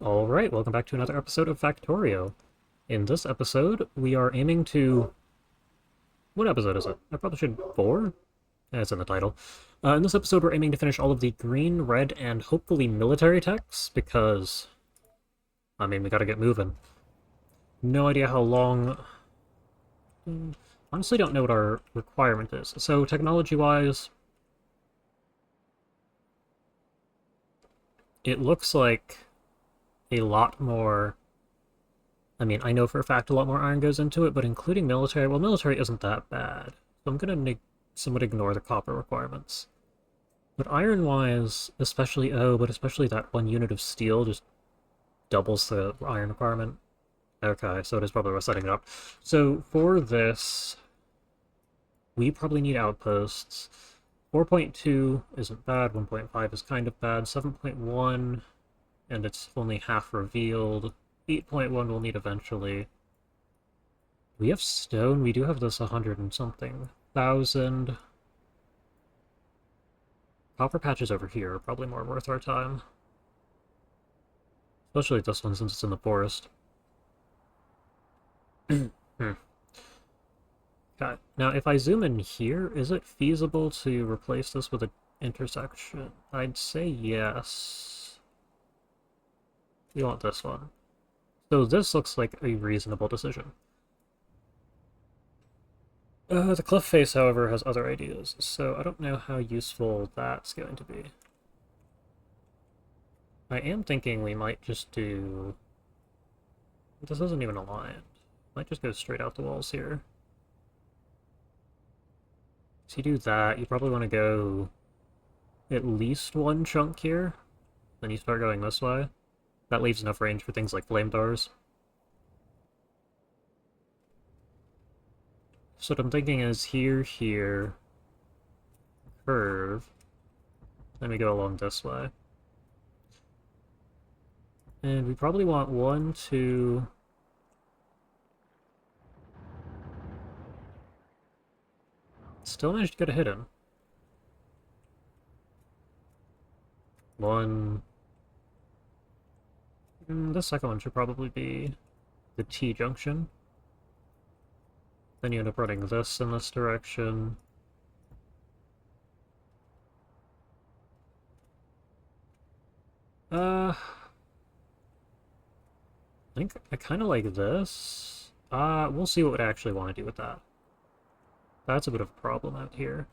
Alright, welcome back to another episode of Factorio. In this episode, we are aiming to... What episode is it? I probably should... 4? It's in the title. In this episode, we're aiming to finish all of the green, red, and hopefully military techs, because... we gotta get moving. No idea how long... Honestly don't know what our requirement is. So, technology-wise... It looks like a lot more... I know for a fact a lot more iron goes into it, but including military, well, military isn't that bad. So I'm gonna somewhat ignore the copper requirements. But iron-wise, especially that one unit of steel just doubles the iron requirement. Okay, so it is probably worth setting it up. So for this, we probably need outposts. 4.2 isn't bad, 1.5 is kind of bad, 7.1, and it's only half revealed. 8.1 we'll need eventually. We have stone, we do have this 100 and something thousand. Copper patches over here are probably more worth our time. Especially this one since it's in the forest. Okay. Now if I zoom in here, is it feasible to replace this with an intersection? I'd say yes. We want this one. So this looks like a reasonable decision. The cliff face, however, has other ideas, so I don't know how useful that's going to be. I am thinking we might just do... This isn't even aligned. Might just go straight out the walls here. So you do that, you probably want to go at least one chunk here, then you start going this way. That leaves enough range for things like flamethrowers. So what I'm thinking is here, curve, then we go along this way. And we probably want 1, 2... Still managed to get a hit in. 1... The second one should probably be the T-junction. Then you end up running this in this direction. I think I kind of like this. We'll see what we'd actually want to do with that. That's a bit of a problem out here.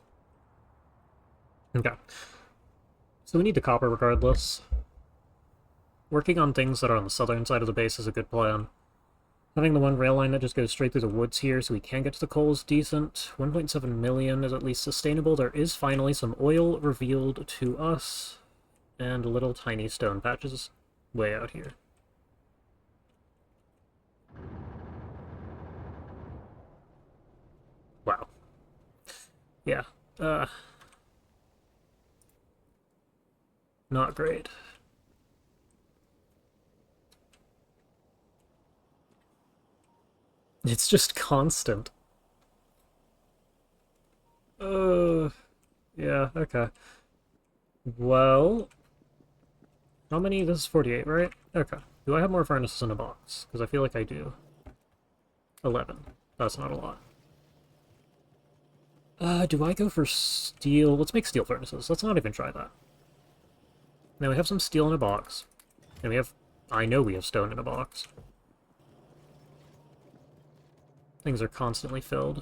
Okay. So we need the copper regardless. Working on things that are on the southern side of the base is a good plan. Having the one rail line that just goes straight through the woods here so we can get to the coal is decent. 1.7 million is at least sustainable. There is finally some oil revealed to us, and little tiny stone patches way out here. Wow. Yeah, not great. It's just constant. Yeah, okay. Well... How many? This is 48, right? Okay. Do I have more furnaces in a box? Because I feel like I do. 11. That's not a lot. Do I go for steel? Let's make steel furnaces. Let's not even try that. Now we have some steel in a box. And we have... I know we have stone in a box. Things are constantly filled.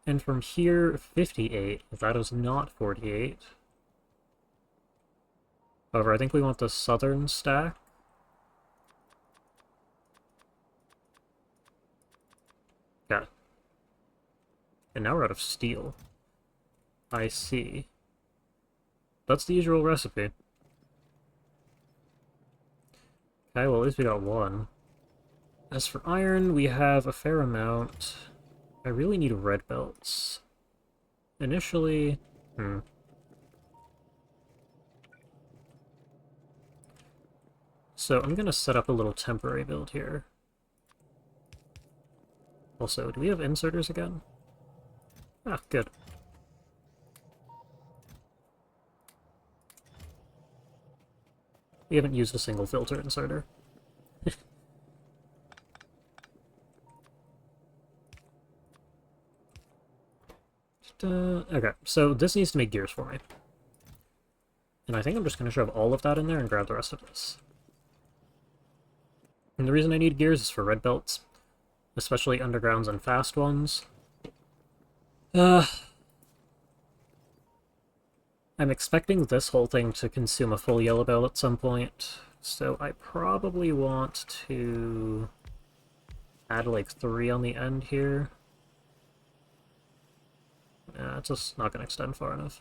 And from here, 58. That is not 48. However, I think we want the southern stack. Yeah. And now we're out of steel. I see. That's the usual recipe. Okay, well at least we got one. As for iron, we have a fair amount. I really need red belts. Initially... So I'm gonna set up a little temporary build here. Also, do we have inserters again? Ah, good. We haven't used a single filter inserter. Okay, so this needs to make gears for me. And I think I'm just going to shove all of that in there and grab the rest of this. And the reason I need gears is for red belts, especially undergrounds and fast ones. I'm expecting this whole thing to consume a full yellow belt at some point, so I probably want to add like 3 on the end here. It's just not going to extend far enough.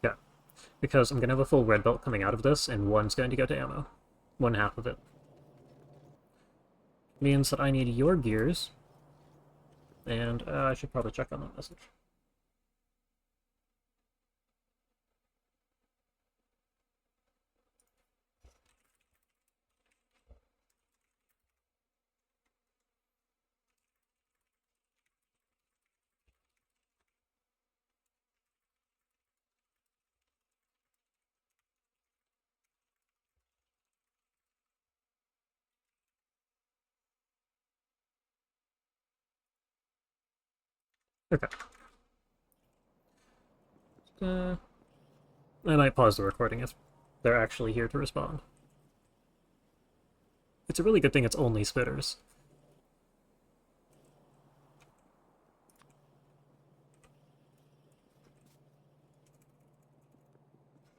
Yeah, because I'm going to have a full red belt coming out of this, and one's going to go to ammo. One half of it. Means that I need your gears, and I should probably check on that message. Okay. I might pause the recording if they're actually here to respond. It's a really good thing it's only spitters.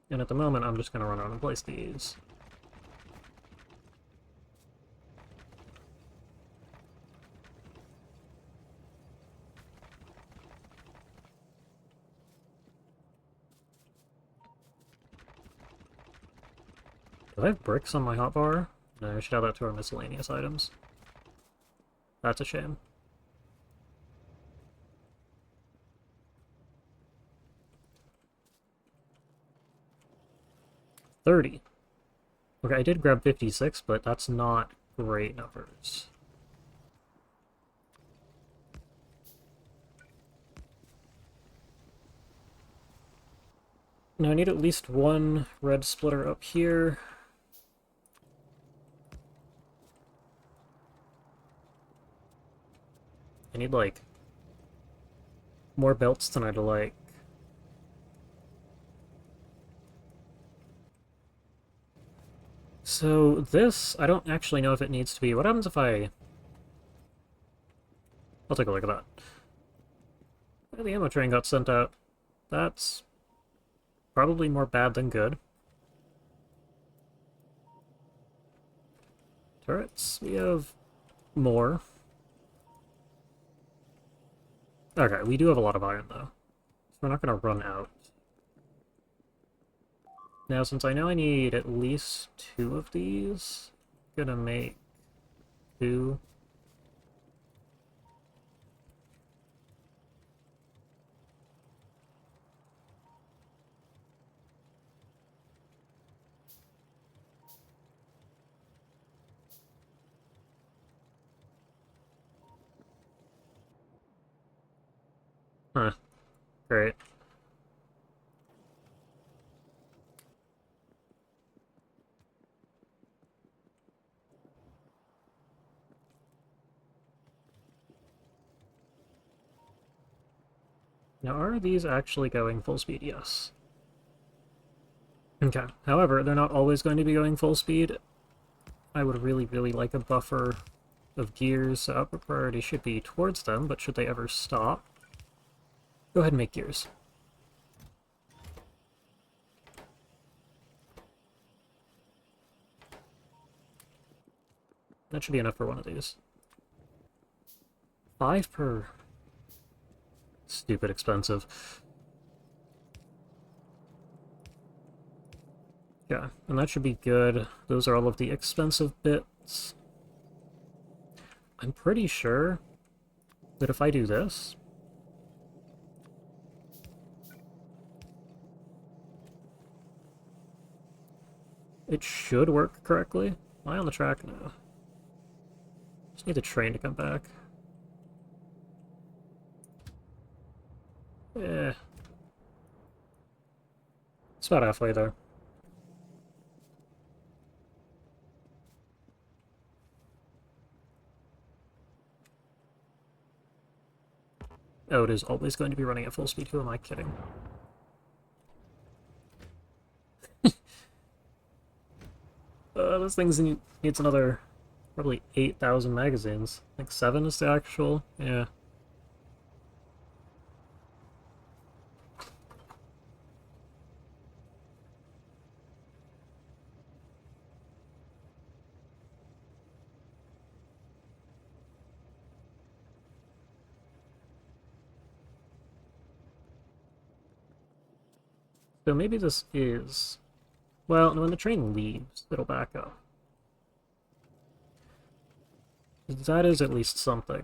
And at the moment, I'm just going to run around and place these. Do I have bricks on my hotbar? No, I should add that to our miscellaneous items. That's a shame. $30. Okay, I did grab 56, but that's not great numbers. Now I need at least one red splitter up here. I need, like, more belts than I'd like. So this, I don't actually know if it needs to be... What happens if I... I'll take a look at that. The ammo train got sent out. That's probably more bad than good. Turrets, we have more. Okay, we do have a lot of iron, though. So we're not going to run out. Now, since I know I need at least 2 of these, I'm gonna make 2. Huh, great. Now, are these actually going full speed? Yes. Okay, however, they're not always going to be going full speed. I would really, really like a buffer of gears, so upper priority should be towards them, but should they ever stop, go ahead and make gears. That should be enough for one of these. 5 per... Stupid expensive. Yeah, and that should be good. Those are all of the expensive bits. I'm pretty sure that if I do this... it should work correctly. Am I on the track? No. Just need the train to come back. Yeah. It's about halfway there. Oh, it is always going to be running at full speed. Who am I kidding? This thing needs another probably 8,000 magazines. Like 7 is the actual. Yeah. So maybe this is... Well, when the train leaves, it'll back up. That is at least something.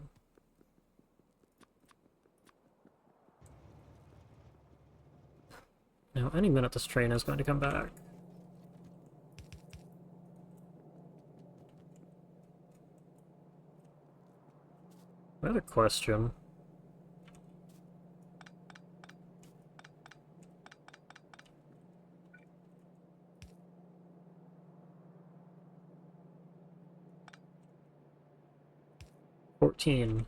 Now, any minute this train is going to come back. Another question. $14.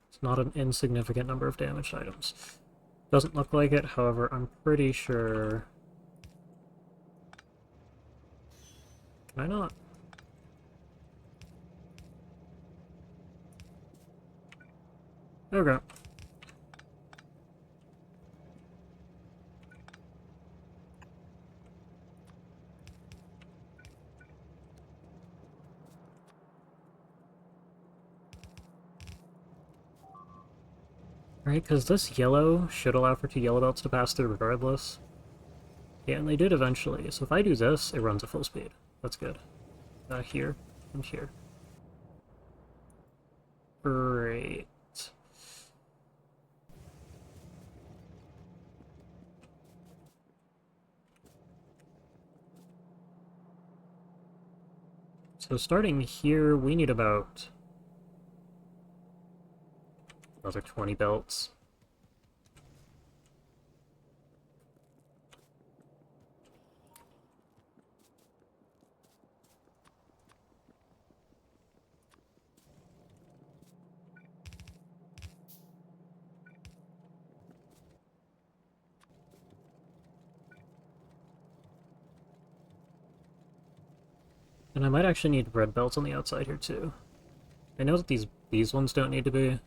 It's not an insignificant number of damaged items. Doesn't look like it, however, I'm pretty sure... Can I not? Okay. Right, because this yellow should allow for 2 yellow belts to pass through regardless. Yeah, and they did eventually. So if I do this, it runs at full speed. That's good. Here and here. Great. So starting here, we need about another 20 belts. And I might actually need red belts on the outside here too. I know that these ones don't need to be.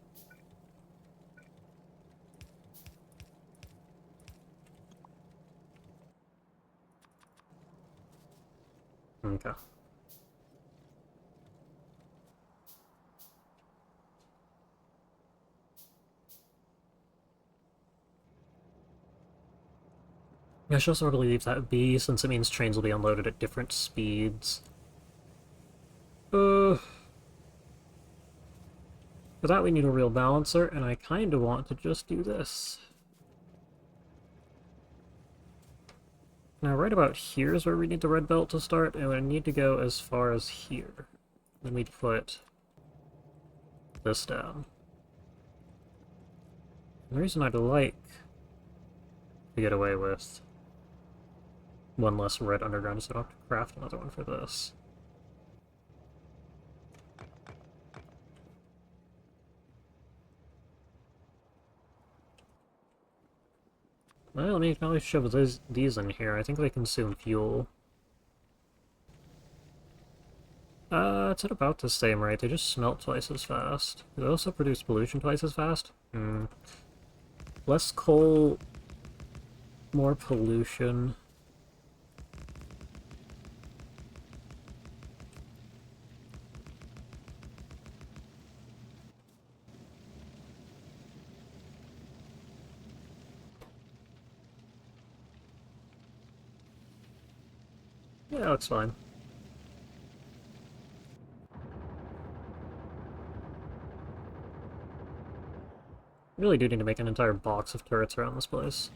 Okay. I should also probably leave that be, since it means trains will be unloaded at different speeds. For that we need a real balancer, and I kinda want to just do this. Now right about here is where we need the red belt to start, and we need to go as far as here. Then we'd put this down. And the reason I'd like to get away with one less red underground is I don't have to craft another one for this. Well, I mean, you can always shove these in here. I think they consume fuel. It's at about the same rate. They just smelt twice as fast. They also produce pollution twice as fast. Less coal, more pollution. Yeah, looks fine. Really do need to make an entire box of turrets around this place.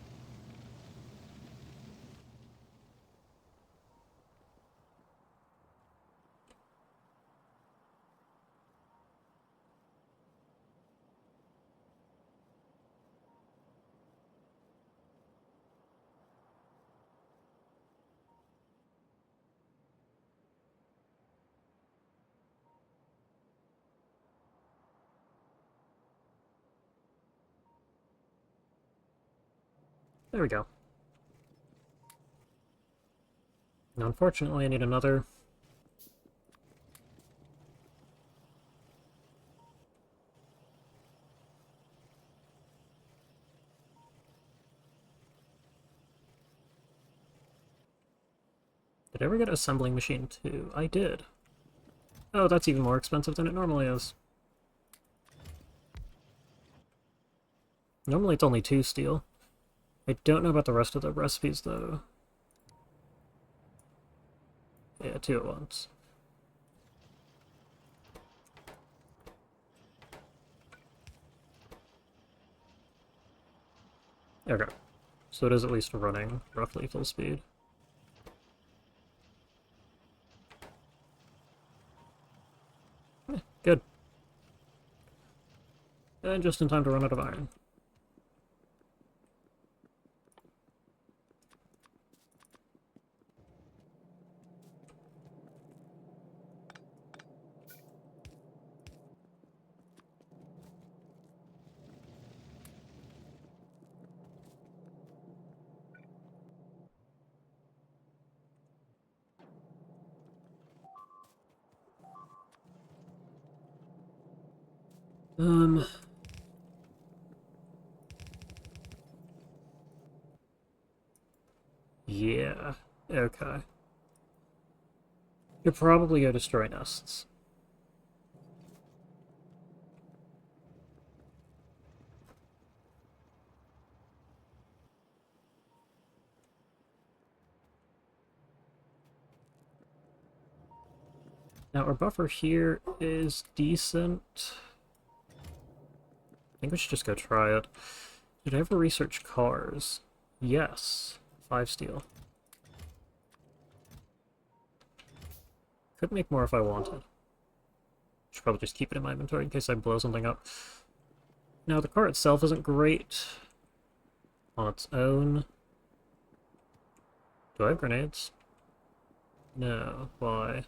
There we go. Now, unfortunately, I need another. Did I ever get assembling machine 2? I did. Oh, that's even more expensive than it normally is. Normally it's only 2 steel. I don't know about the rest of the recipes, though. Yeah, 2 at once. Okay. So it is at least running roughly full speed. Good. And just in time to run out of iron. Yeah. Okay. You'll probably go destroy nests. Now, our buffer here is decent. I think we should just go try it. Did I ever research cars? Yes. 5 steel. Could make more if I wanted. Should probably just keep it in my inventory in case I blow something up. Now, the car itself isn't great on its own. Do I have grenades? No. Why?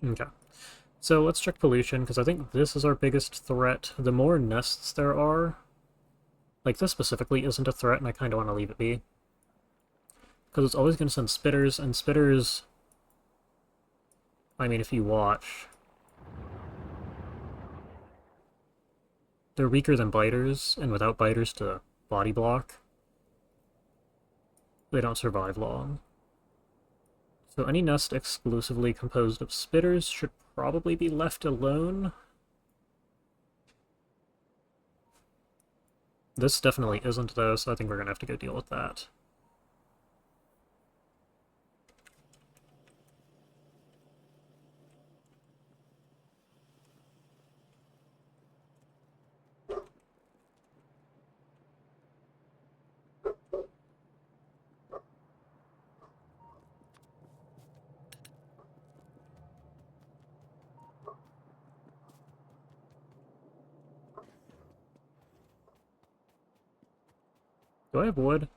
Okay. So let's check pollution, because I think this is our biggest threat. The more nests there are, like this specifically isn't a threat, and I kind of want to leave it be. Because it's always going to send spitters, and spitters, I mean, if you watch, they're weaker than biters, and without biters to body block, they don't survive long. So any nest exclusively composed of spitters should probably be left alone. This definitely isn't, though, so I think we're going to have to go deal with that. Do I have wood?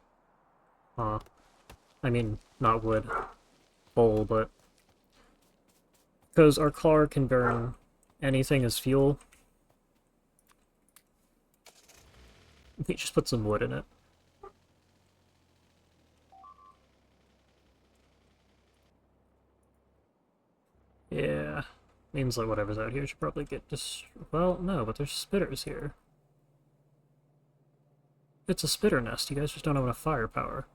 Huh. I mean, not wood. Coal, but... because our car can burn anything as fuel, we just put some wood in it. Yeah. Means like whatever's out here should probably get well, no, but there's spitters here. It's a spitter nest, you guys just don't have enough firepower.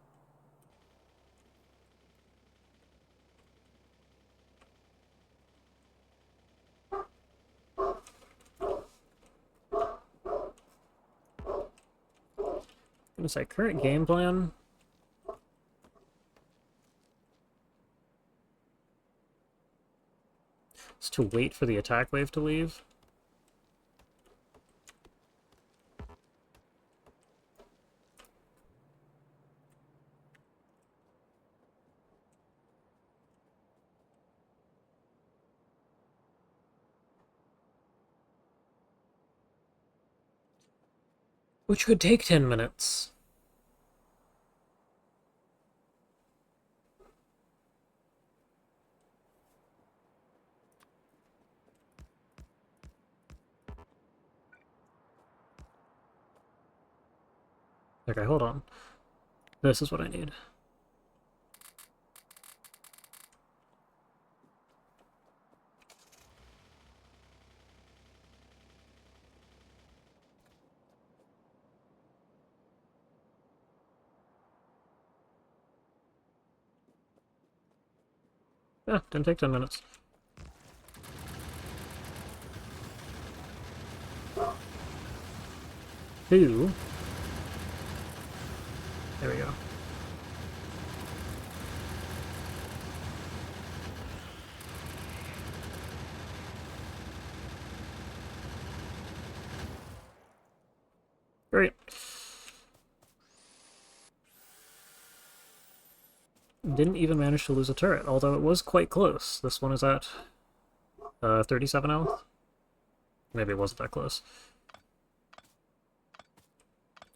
I'm gonna say current game plan. Is to wait for the attack wave to leave. Which could take 10 minutes. Okay, hold on. This is what I need. Yeah, didn't take 10 minutes. Two. There we go. Great. Didn't even manage to lose a turret, although it was quite close. This one is at 37 health. Maybe it wasn't that close.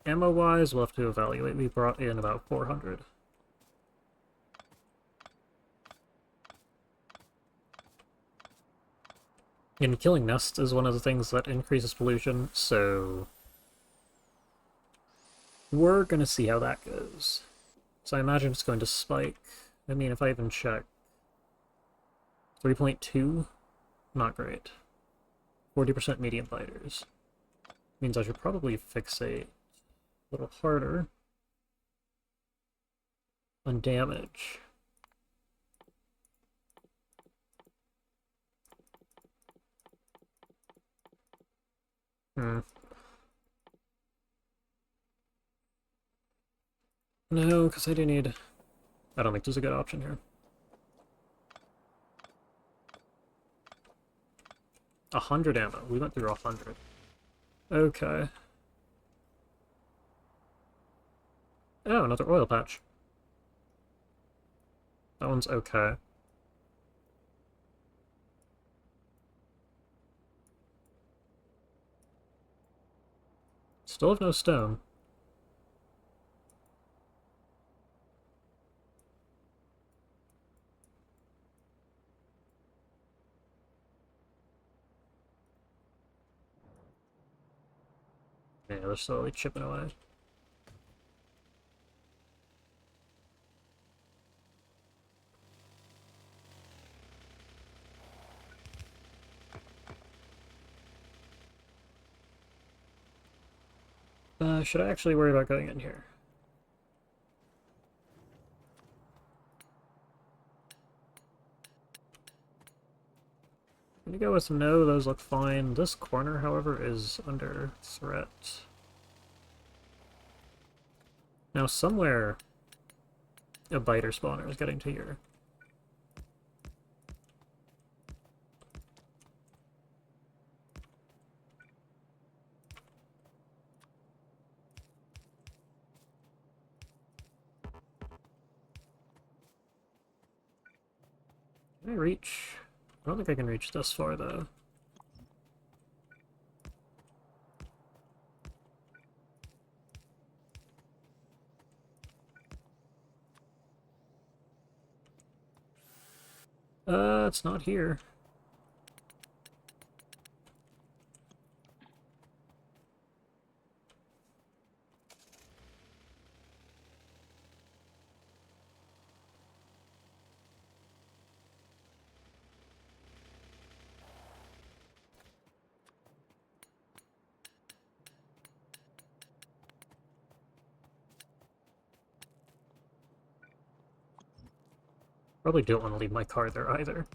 Ammo-wise, we'll have to evaluate. We brought in about 400. And killing nests is one of the things that increases pollution, so we're gonna see how that goes. So I imagine it's going to spike. I mean, if I even check. 3.2? Not great. 40% medium fighters. Means I should probably fixate a little harder on damage. Hmm. No, because I do need... I don't think there's a good option here. 100 ammo. We went through 100. Okay. Oh, another oil patch. That one's okay. Still have no stone. Yeah, they're slowly chipping away. Should I actually worry about going in here? I'm gonna go with no, those look fine. This corner, however, is under threat. Now, somewhere a biter spawner is getting to here. Can I reach? I don't think I can reach this far, though. It's not here. Probably don't want to leave my car there either.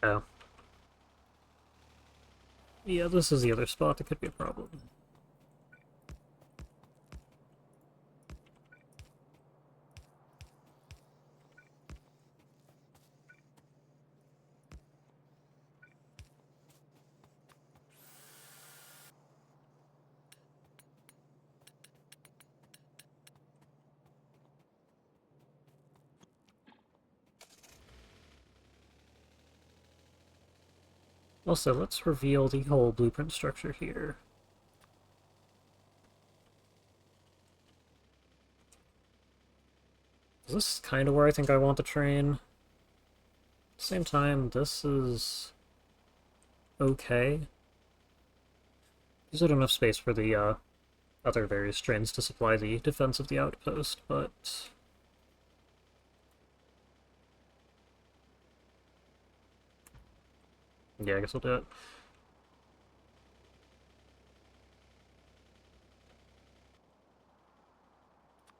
Oh. Yeah, this is the other spot that could be a problem. Also, let's reveal the whole blueprint structure here. Is this kind of where I think I want the train? At the same time, this is okay. There's not enough space for the other various trains to supply the defense of the outpost, but yeah, I guess I'll do it.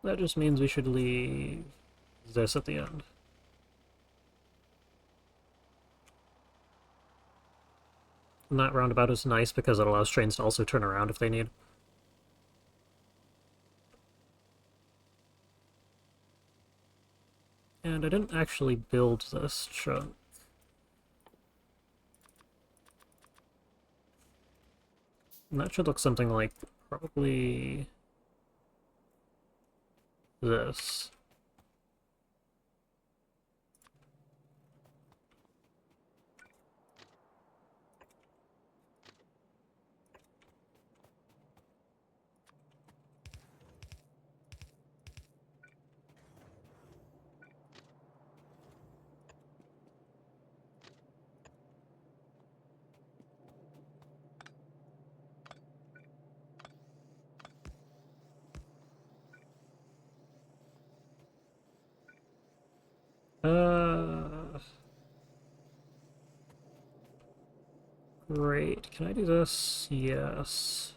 That just means we should leave this at the end. And that roundabout is nice because it allows trains to also turn around if they need. And I didn't actually build this chunk. And that should look something like probably this. Uh, Great. Can I do this? Yes.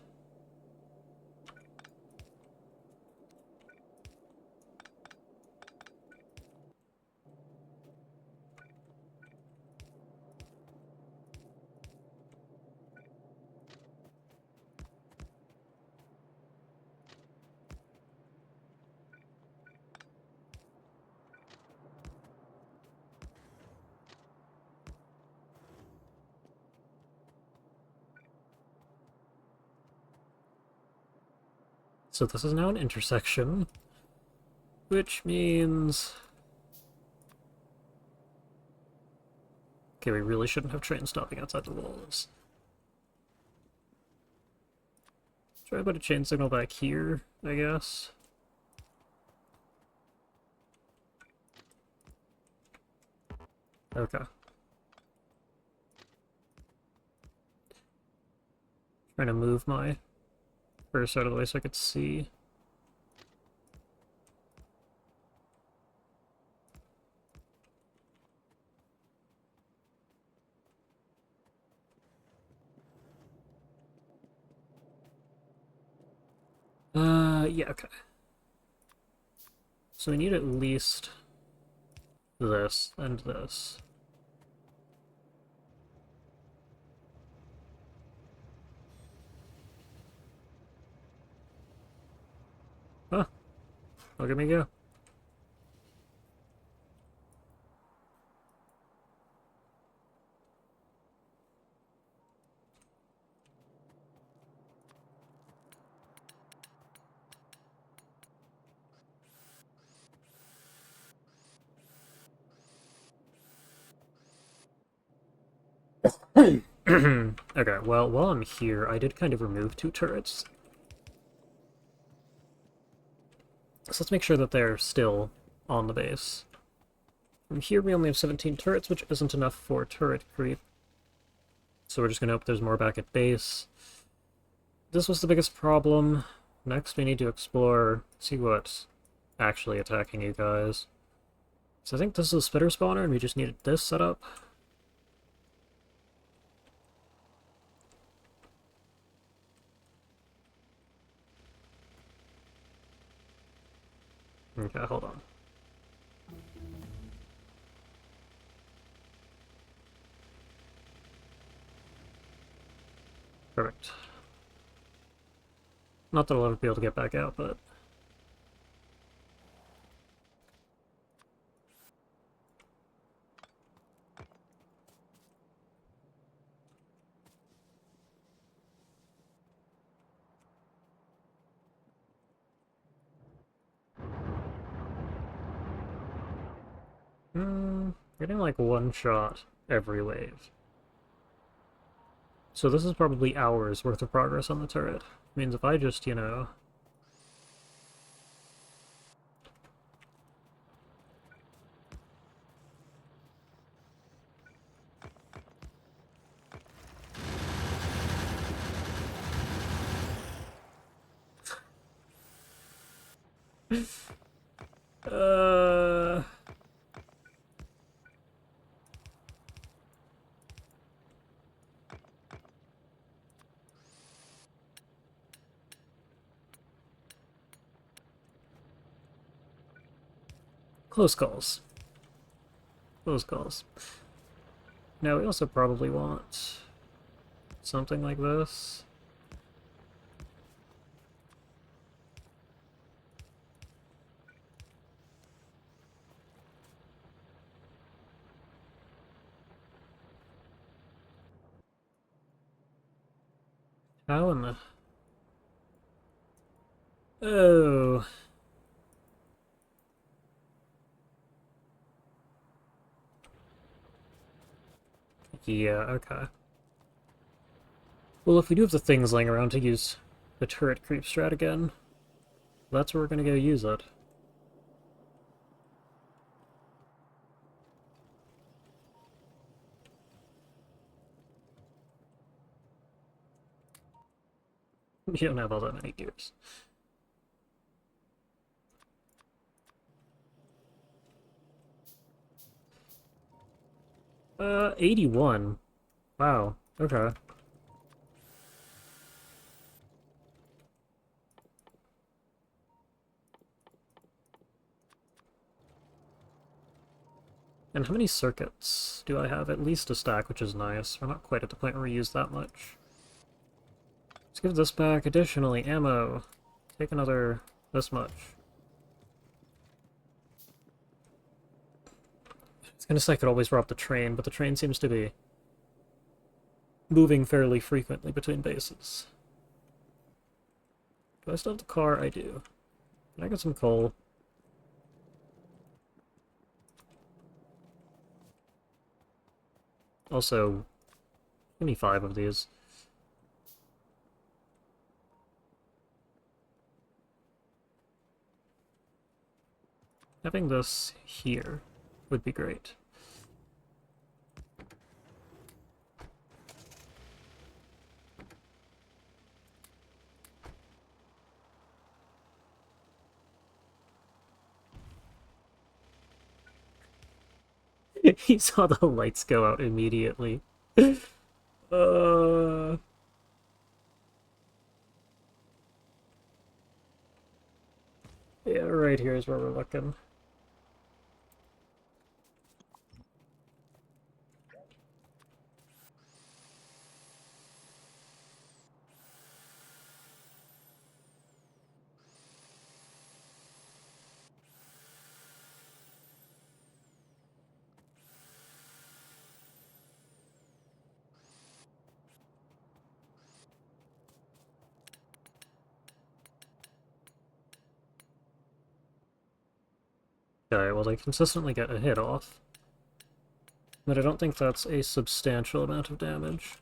So this is now an intersection, which means... Okay, we really shouldn't have trains stopping outside the walls. Try to put a chain signal back here, I guess. Okay. Trying to move my cursor out of the way so I could see. Yeah, okay. So we need at least this and this. Huh, look at me go. Okay, well, while I'm here, I did kind of remove 2 turrets. So let's make sure that they're still on the base. From here we only have 17 turrets, which isn't enough for turret creep. So we're just gonna hope there's more back at base. This was the biggest problem. Next we need to explore, see what's actually attacking you guys. So I think this is a spitter spawner, and we just needed this set up. Okay, hold on. Perfect. Not that I'll ever be able to get back out, but... getting like one shot every wave. So this is probably hours worth of progress on the turret. Means if I just, you know... Uh... Close calls. Close calls. Now we also probably want something like this. How in the... Oh... Yeah, okay. Well, if we do have the things laying around to use the turret creep strat again, that's where we're gonna go use it. You don't have all that many gears. 81. Wow, okay. And how many circuits do I have? At least a stack, which is nice. We're not quite at the point where we use that much. Let's give this back. Additionally, ammo. Take another... this much. It's gonna say I could always rob the train, but the train seems to be moving fairly frequently between bases. Do I still have the car? I do. Can I get some coal? Also, give me 5 of these. Having this here would be great. He saw the lights go out immediately. uh... Yeah, right here is where we're looking. Okay, well they consistently get a hit off. But I don't think that's a substantial amount of damage.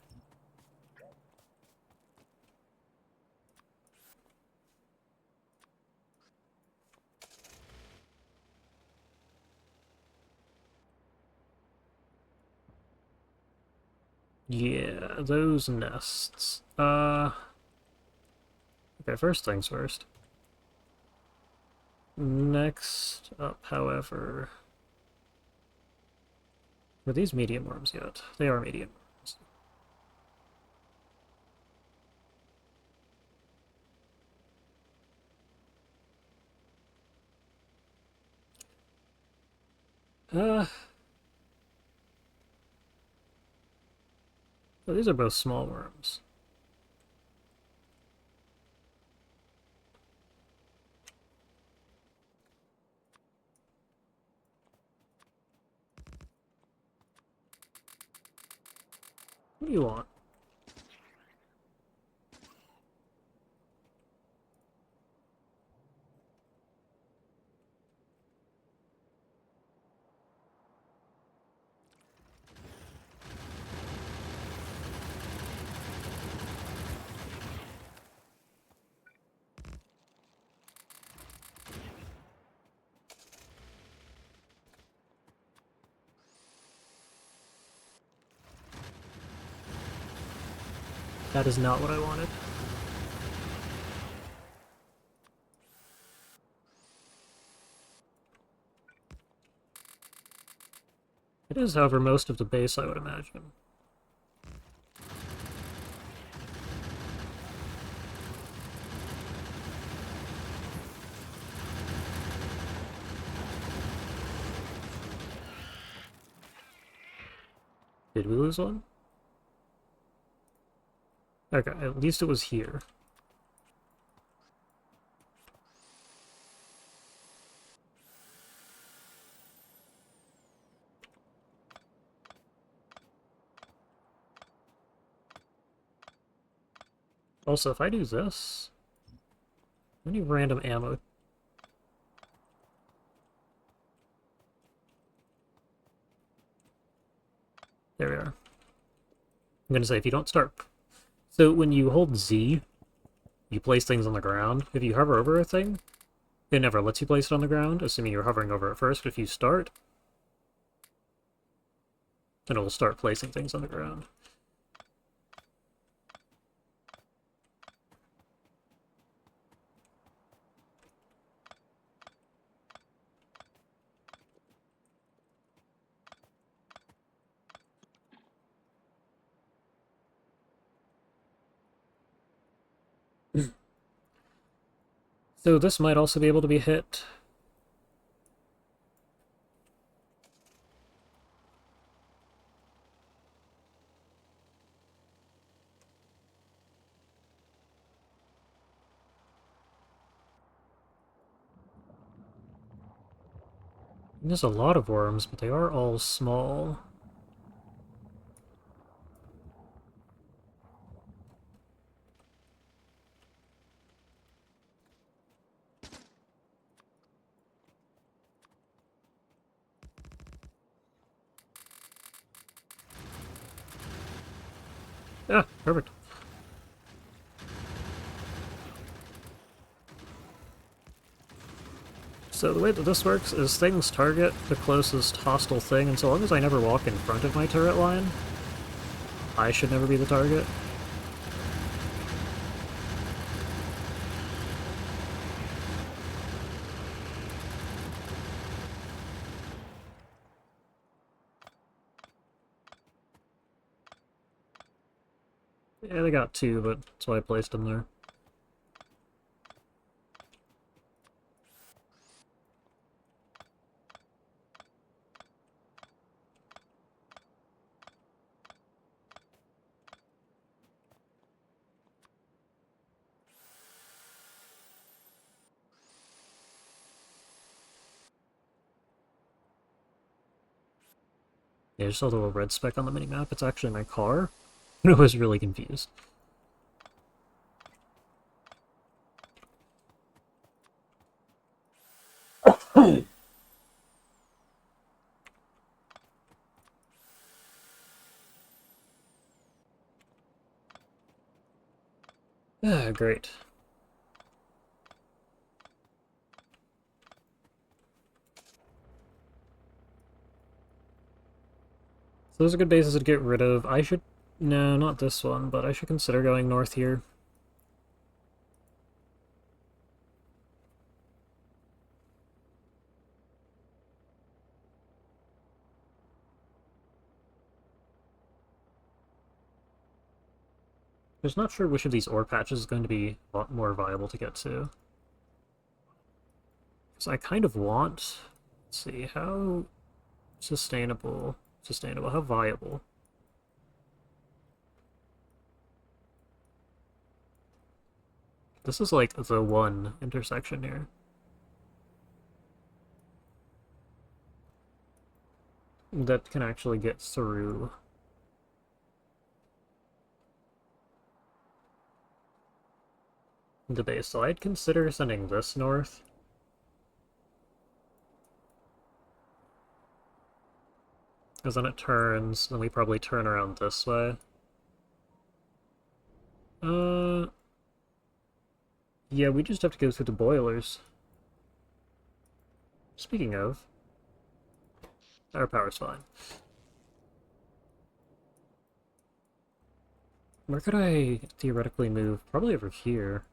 Yeah, those nests. Okay, first things first. Next up, however... Were these medium worms yet? They are medium worms. Uh... Well, these are both small worms. What do you want? That is not what I wanted. It is, however, most of the base, I would imagine. Did we lose one? Okay, at least it was here. Also, if I do this... Any random ammo... There we are. I'm gonna say, if you don't start... So, when you hold Z, you place things on the ground. If you hover over a thing, it never lets you place it on the ground, assuming you're hovering over it first. But if you start, then it will start placing things on the ground. So this might also be able to be hit. There's a lot of worms, but they are all small. Ah, perfect. So the way that this works is things target the closest hostile thing, and so long as I never walk in front of my turret line, I should never be the target. Yeah, they got two, but that's why I placed them there. Yeah, I just saw the little red speck on the minimap. It's actually my car. I was really confused. Ah, great. So those are good bases to get rid of. I should... No, not this one, but I should consider going north here. Just not sure which of these ore patches is going to be a lot more viable to get to. Because I kind of want... Let's see, how sustainable... Sustainable, how viable? This is like the one intersection here. That can actually get through. The base, so I'd consider sending this north. Because then it turns, then we probably turn around this way. Yeah, we just have to go through the boilers. Speaking of, our power's fine. Where could I theoretically move? Probably over here.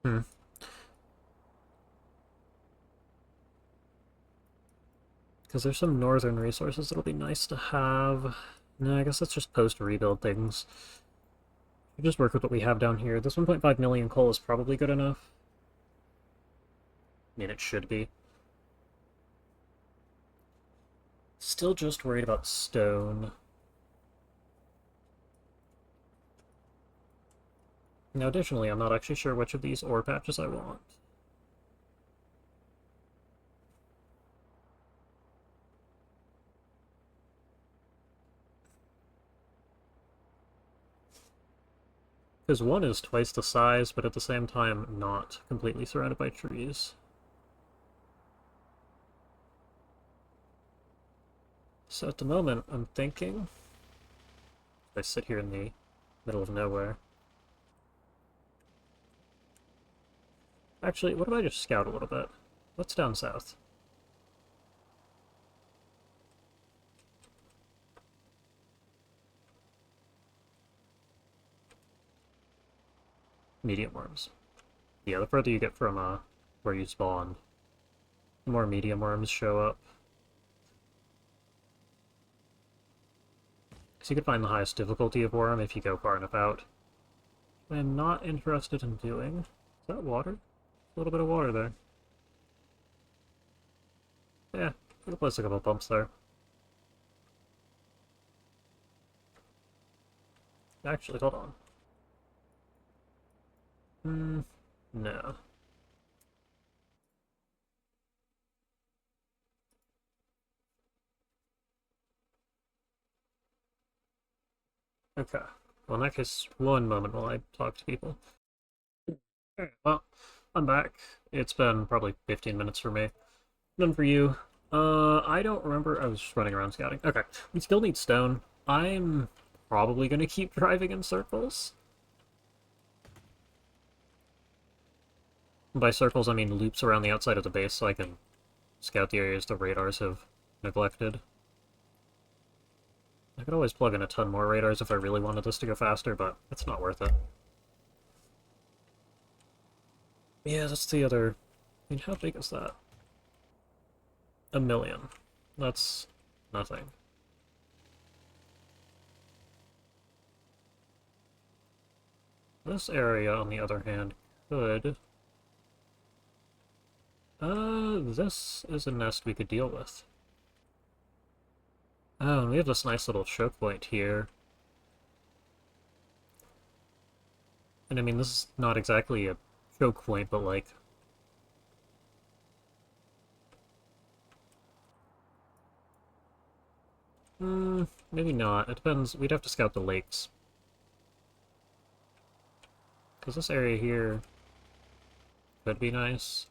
Hmm. Because there's some northern resources that'll be nice to have. No, I guess let's just post-rebuild things. We just work with what we have down here. This 1.5 million coal is probably good enough. I mean, it should be. Still just worried about stone. Now, additionally, I'm not actually sure which of these ore patches I want. Because one is twice the size, but at the same time not completely surrounded by trees. So at the moment, I'm thinking... I sit here in the middle of nowhere. Actually, what if I just scout a little bit? What's down south? Medium worms. Yeah, the further you get from where you spawned, the more medium worms show up. So you could find the highest difficulty of worm if you go far enough out. I'm not interested in doing. Is that water? A little bit of water there. Yeah, I could place a couple pumps there. Actually, hold on. No. Okay. Well, in that case, one moment while I talk to people. Alright, well, I'm back. It's been probably 15 minutes for me. None for you. I don't remember. I was just running around scouting. Okay. We still need stone. I'm probably gonna keep driving in circles. By circles, I mean loops around the outside of the base so I can scout the areas the radars have neglected. I could always plug in a ton more radars if I really wanted this to go faster, but it's not worth it. Yeah, that's the other... I mean, how big is that? 1 million. That's nothing. This area, on the other hand, could... this is a nest we could deal with. Oh, and we have this nice little choke point here. And I mean, this is not exactly a choke point, but like... maybe not. It depends. We'd have to scout the lakes. Because this area here could be nice,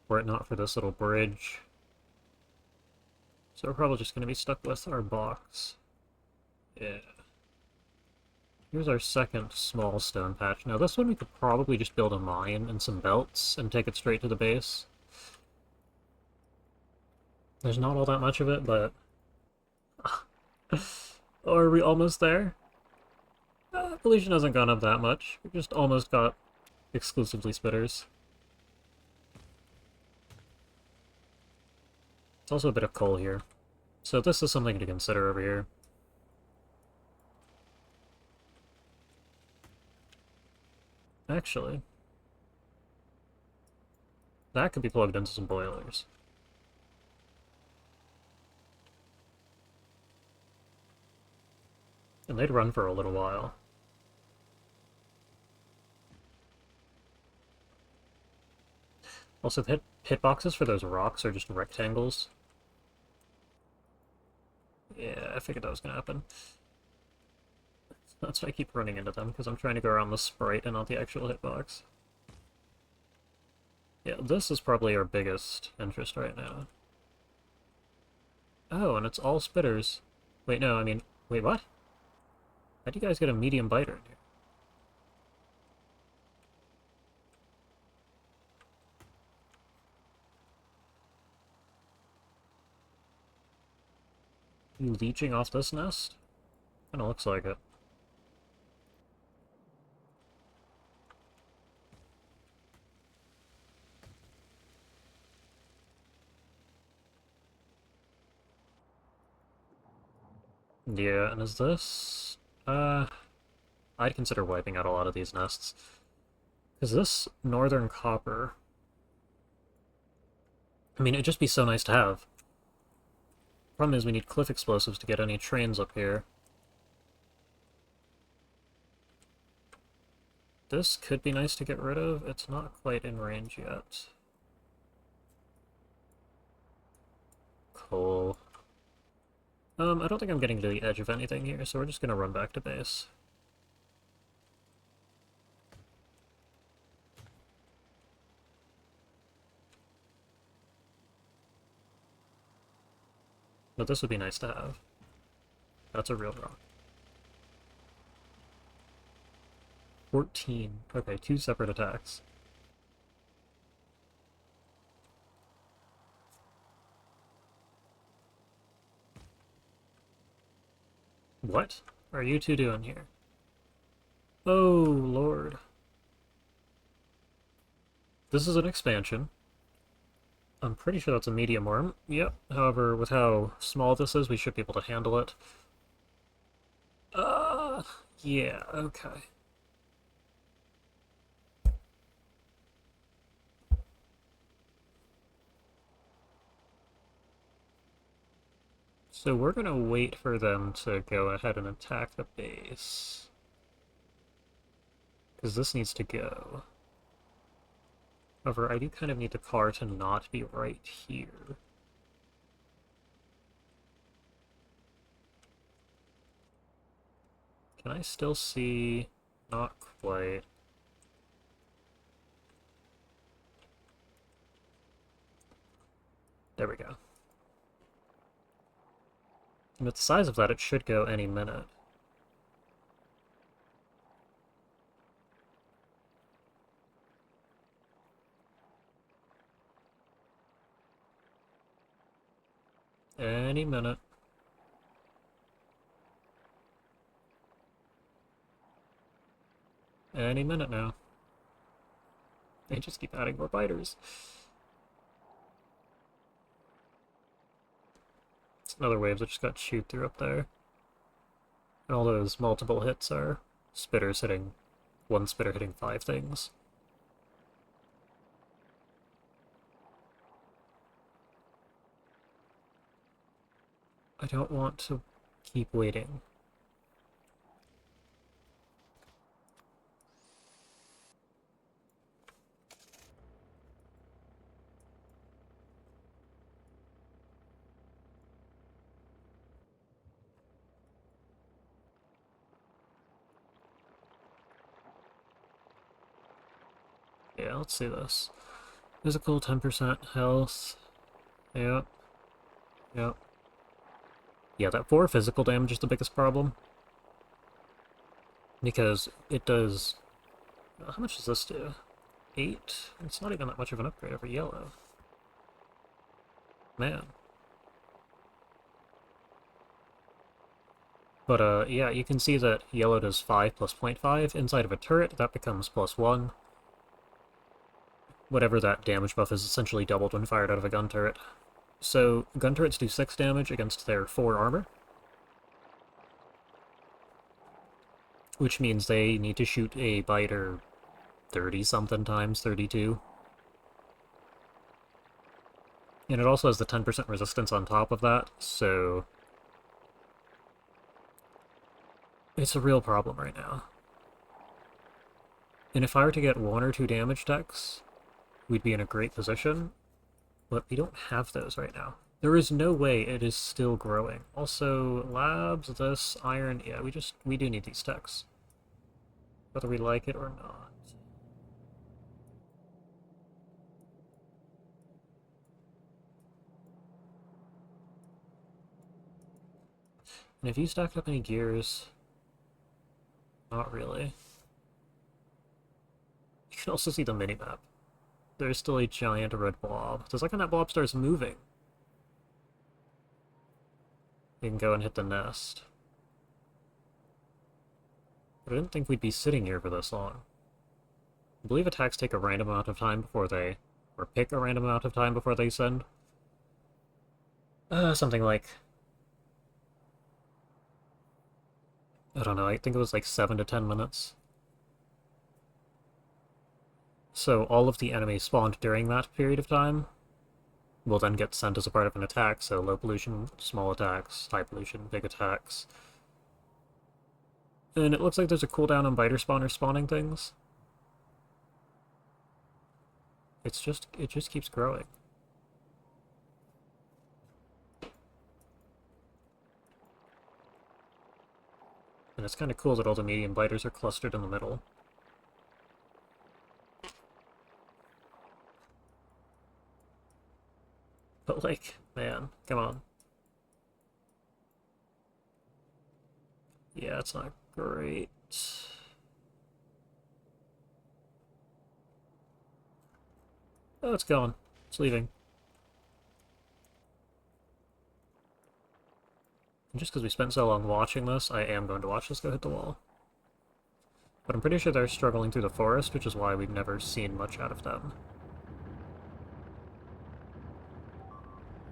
were it not for this little bridge. So we're probably just going to be stuck with our box. Yeah. Here's our second small stone patch. Now this one we could probably just build a mine and some belts and take it straight to the base. There's not all that much of it, but... Oh, are we almost there? Pollution hasn't gone up that much. We just almost got exclusively spitters. It's also a bit of coal here. So this is something to consider over here. Actually, that could be plugged into some boilers. And they'd run for a little while. Also, the hitboxes for those rocks are just rectangles. Yeah, I figured that was gonna happen. That's why I keep running into them, because I'm trying to go around the sprite and not the actual hitbox. Yeah, this is probably our biggest interest right now. Oh, and it's all spitters. Wait, no, I mean... Wait, what? How'd you guys get a medium biter in here? You leeching off this nest? Kinda looks like it. Yeah, and is this... I'd consider wiping out a lot of these nests. Is this northern copper? I mean, it'd just be so nice to have. Problem is we need cliff explosives to get any trains up here. This could be nice to get rid of. It's not quite in range yet. Coal. I don't think I'm getting to the edge of anything here, so we're just gonna run back to base. But this would be nice to have. That's a real rock. 14. Okay, 2 separate attacks. What are you two doing here? Oh, Lord. This is an expansion. I'm pretty sure that's a medium worm. Yep. However, with how small this is, we should be able to handle it. Yeah, okay. So we're gonna wait for them to go ahead and attack the base. Because this needs to go. However, I do kind of need the car to not be right here. Can I still see? Not quite. There we go. And with the size of that, it should go any minute. Any minute. Any minute now. They just keep adding more biters. It's another wave that just got chewed through up there. And all those multiple hits are spitters hitting... one spitter hitting 5 things. I don't want to keep waiting. Yeah, let's see this. Physical, 10% health. Yep. Yep. Yeah, that 4 physical damage is the biggest problem. Because it does... How much does this do? 8? It's not even that much of an upgrade over yellow. Man. But, yeah, you can see that yellow does 5 plus 0.5. Inside of a turret, that becomes plus 1. Whatever that damage buff is essentially doubled when fired out of a gun turret. So, gun turrets do 6 damage against their 4 armor. Which means they need to shoot a biter 30-something times, 32. And it also has the 10% resistance on top of that, so... it's a real problem right now. And if I were to get 1 or 2 damage decks, we'd be in a great position, but we don't have those right now. There is no way it is still growing. Also, labs, this, iron, yeah, we do need these techs. Whether we like it or not. And have you stacked up any gears? Not really. You can also see the minimap. There's still a giant red blob. The second that blob starts moving, You can go and hit the nest. But I didn't think we'd be sitting here for this long. I believe attacks take a random amount of time before they... or pick a random amount of time before they send. Something like... I don't know, I think it was like 7 to 10 minutes. So all of the enemies spawned during that period of time will then get sent as a part of an attack, so low pollution, small attacks, high pollution, big attacks. And it looks like there's a cooldown on biter spawners spawning things. It just keeps growing. And it's kind of cool that all the medium biters are clustered in the middle. But like, man, come on. Yeah, it's not great. Oh, it's gone. It's leaving. And just because we spent so long watching this, I am going to watch this go hit the wall. But I'm pretty sure they're struggling through the forest, which is why we've never seen much out of them.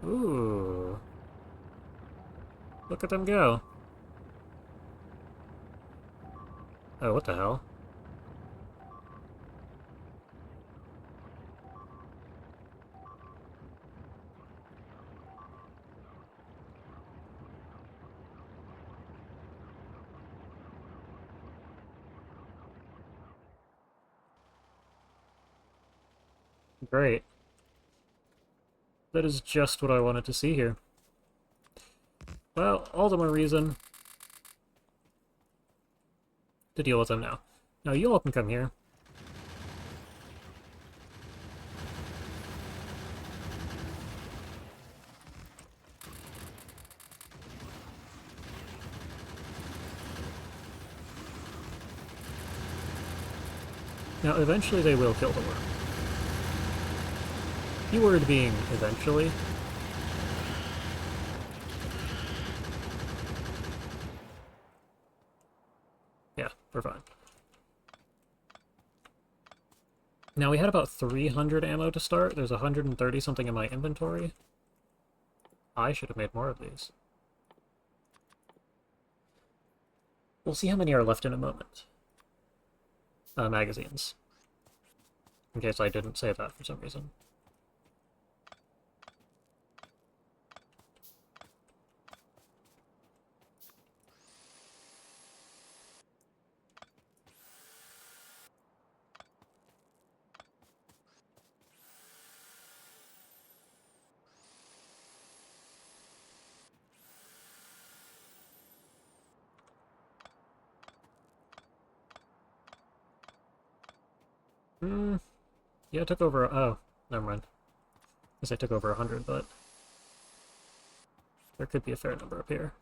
Ooh. Look at them go. Oh, what the hell? Great. That is just what I wanted to see here. Well, all the more reason to deal with them now. Now you all can come here. Now, eventually they will kill the worm. Keyword being eventually. Yeah, we're fine. Now, we had about 300 ammo to start. There's 130 something in my inventory. I should have made more of these. We'll see how many are left in a moment. Magazines. In case I didn't say that for some reason. Yeah, it took over... Oh, never mind. I guess I took over 100, but... there could be a fair number up here.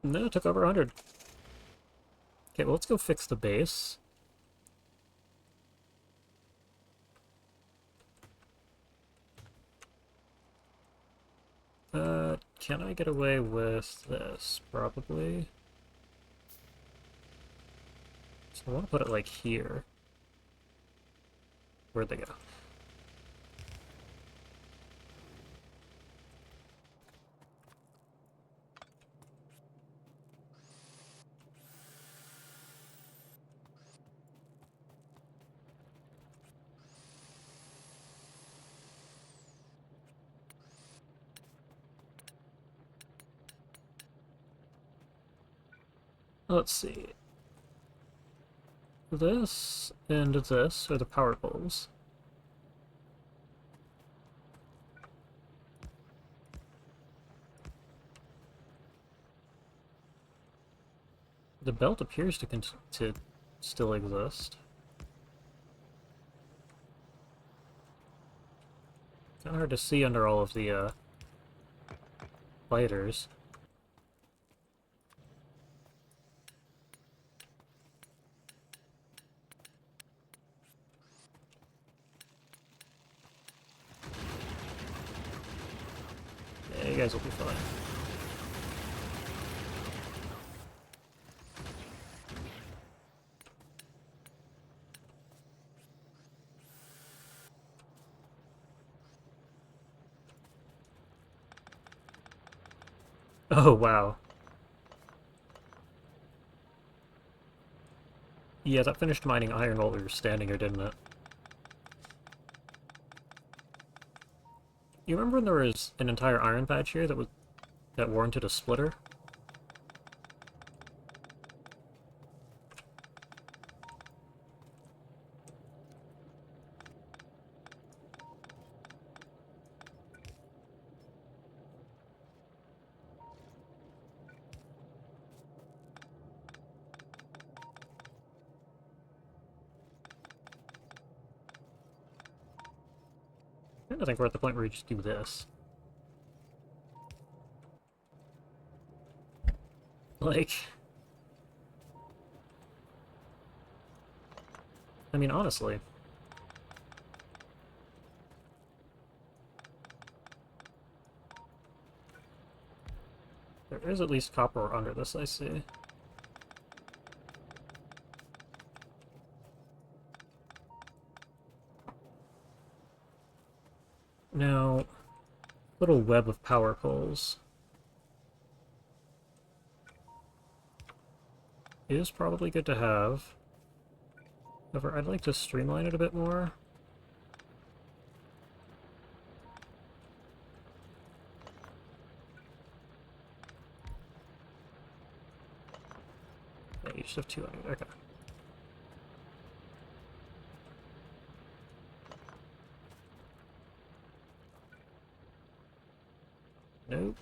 No, it took over 100. Okay, well, let's go fix the base. Can I get away with this? Probably. So I want to put it, like, here. Where'd they go? Let's see. This and this are the power poles. The belt appears to still exist. Kind of hard to see under all of the lighters. You guys will be fine. Oh, wow. Yeah, that finished mining iron while we were standing here, didn't it? You remember when there was an entire iron patch here that warranted a splitter? I think we're at the point where we just do this. Like... I mean, honestly. There is at least copper ore under this, I see. Now, little web of power poles is probably good to have. However, I'd like to streamline it a bit more. Yeah, you just have 200. Okay. Nope.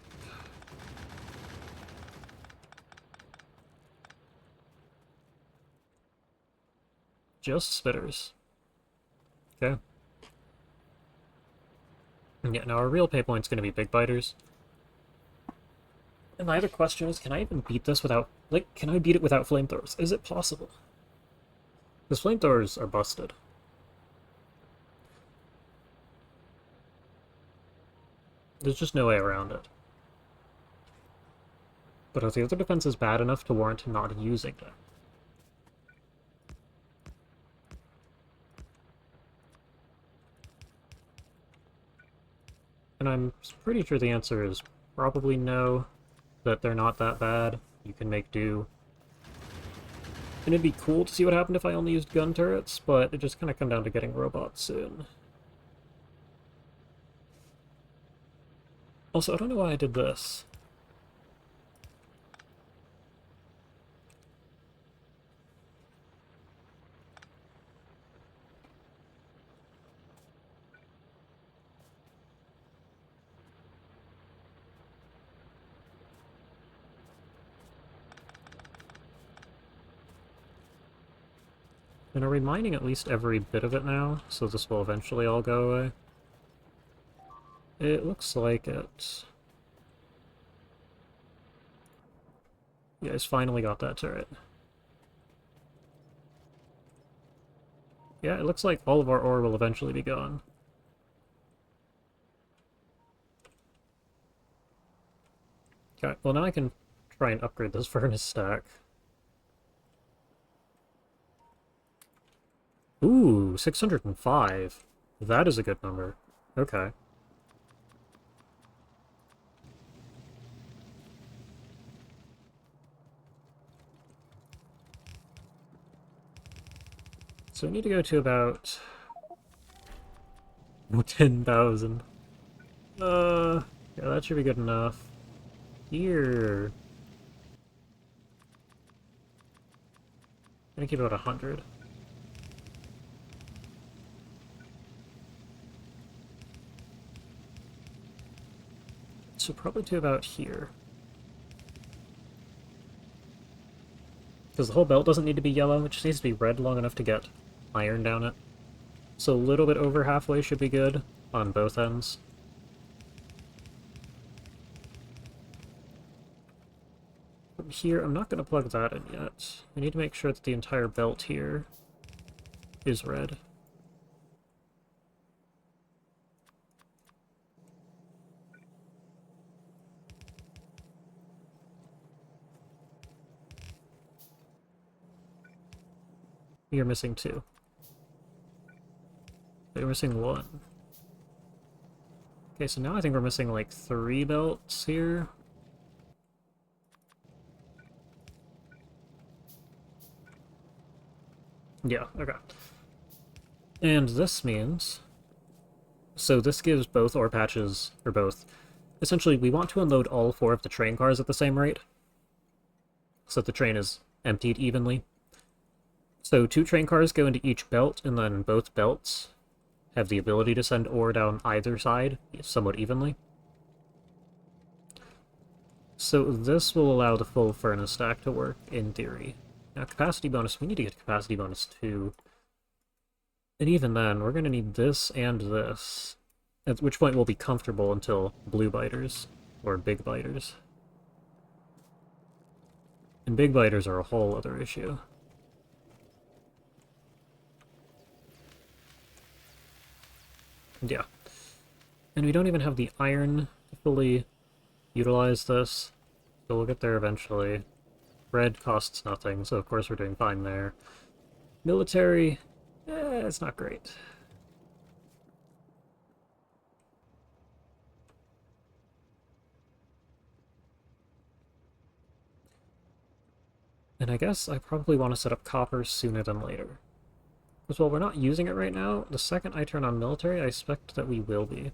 Just spitters. Okay. And yeah, now our real pay point's gonna be big biters. And my other question is, can I even beat this without... Like, can I beat it without flamethrowers? Is it possible? Because flamethrowers are busted. There's just no way around it. But if the other defense is bad enough to warrant not using them. And I'm pretty sure the answer is probably no, that they're not that bad. You can make do. And it'd be cool to see what happened if I only used gun turrets, but it just kind of come down to getting robots soon. Also, I don't know why I did this. And are we mining at least every bit of it now, so this will eventually all go away? It looks like it. You guys finally got that turret. Yeah, it looks like all of our ore will eventually be gone. Okay, well now I can try and upgrade this furnace stack. Ooh, 605. That is a good number. Okay. So we need to go to about 10,000. Yeah, that should be good enough. Here. I'm gonna keep about 100. So probably to about here. Because the whole belt doesn't need to be yellow, it just needs to be red long enough to get iron down it. So a little bit over halfway should be good on both ends. From here, I'm not going to plug that in yet. I need to make sure that the entire belt here is red. You're missing 2. But you're missing 1. Okay, so now I think we're missing like 3 belts here. Yeah, okay. And this means... So this gives both ore patches, or both. Essentially, we want to unload all 4 of the train cars at the same rate, so that the train is emptied evenly. So 2 train cars go into each belt, and then both belts have the ability to send ore down either side somewhat evenly. So this will allow the full furnace stack to work, in theory. Now, capacity bonus, we need to get capacity bonus too. And even then, we're going to need this and this, at which point we'll be comfortable until blue biters, or big biters. And big biters are a whole other issue. And yeah. And we don't even have the iron to fully utilize this, so we'll get there eventually. Red costs nothing, so of course we're doing fine there. Military, it's not great. And I guess I probably want to set up copper sooner than later. Because while we're not using it right now, the second I turn on military, I expect that we will be.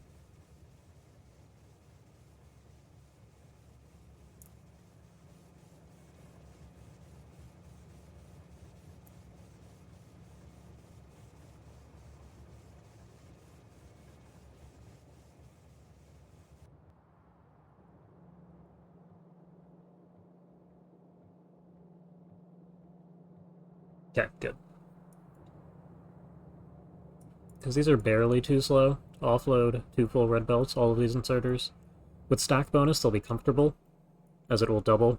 Okay, good. Because these are barely too slow to offload 2 full red belts, all of these inserters. With stack bonus, they'll be comfortable, as it will double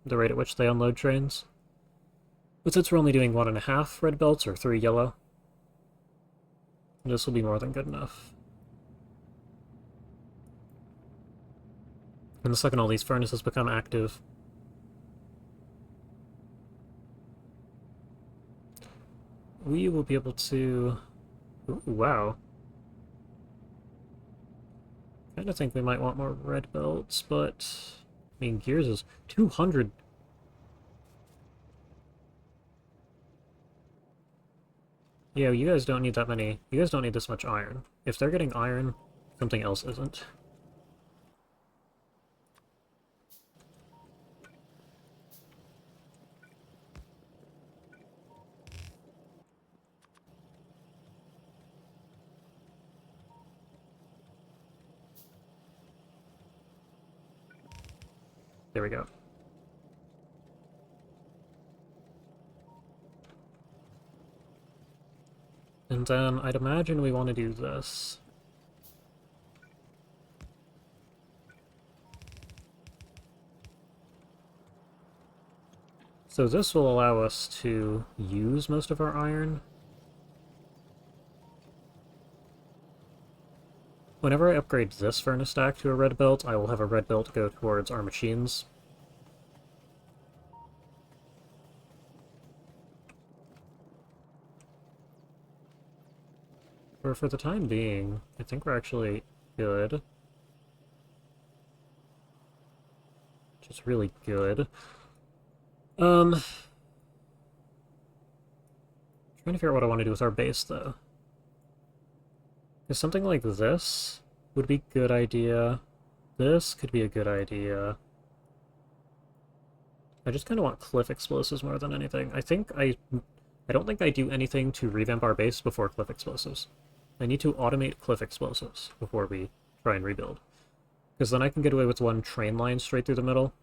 the rate at which they unload trains. But since we're only doing 1.5 red belts, or 3 yellow, this will be more than good enough. And the second all these furnaces become active, we will be able to... Ooh, wow. Kinda think we might want more red belts, but... I mean, gears is 200. Yeah, you guys don't need that many. You guys don't need this much iron. If they're getting iron, something else isn't. There we go. And then I'd imagine we want to do this. So this will allow us to use most of our iron. Whenever I upgrade this furnace stack to a red belt, I will have a red belt go towards our machines. For the time being, I think we're actually good. Which is really good. Trying to figure out what I want to do with our base, though. Because something like this would be a good idea. This could be a good idea. I just kind of want cliff explosives more than anything. I don't think I do anything to revamp our base before cliff explosives. I need to automate cliff explosives before we try and rebuild. Because then I can get away with 1 train line straight through the middle.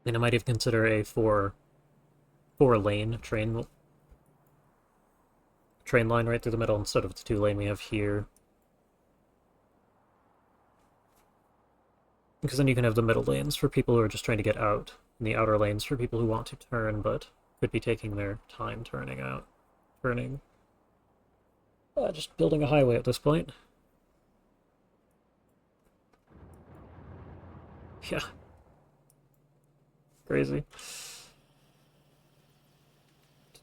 And I might even consider a 4-lane train line right through the middle instead of the 2-lane we have here. Because then you can have the middle lanes for people who are just trying to get out, and the outer lanes for people who want to turn but could be taking their time turning. Just building a highway at this point. Yeah, crazy.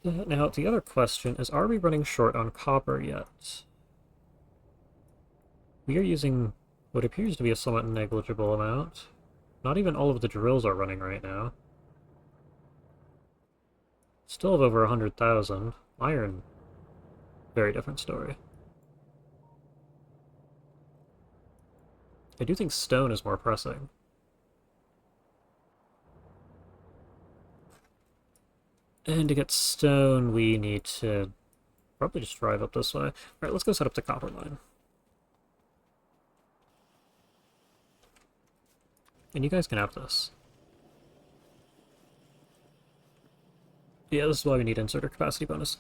Now, the other question is, are we running short on copper yet? We are using what appears to be a somewhat negligible amount. Not even all of the drills are running right now. Still have over 100,000. Iron, very different story. I do think stone is more pressing. And to get stone, we need to probably just drive up this way. Alright, let's go set up the copper line. And you guys can have this. Yeah, this is why we need inserter capacity bonus.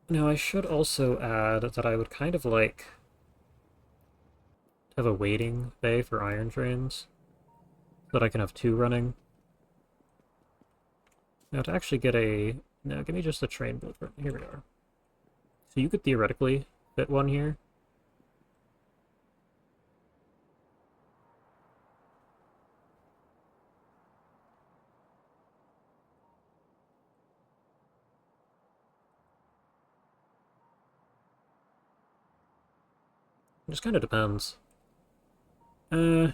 Now, I should also add that I would kind of like to have a waiting bay for iron trains, so that I can have two running. Now, to actually get a... No, give me just the train blueprint. Here we are. So you could theoretically fit one here. It just kind of depends. Now,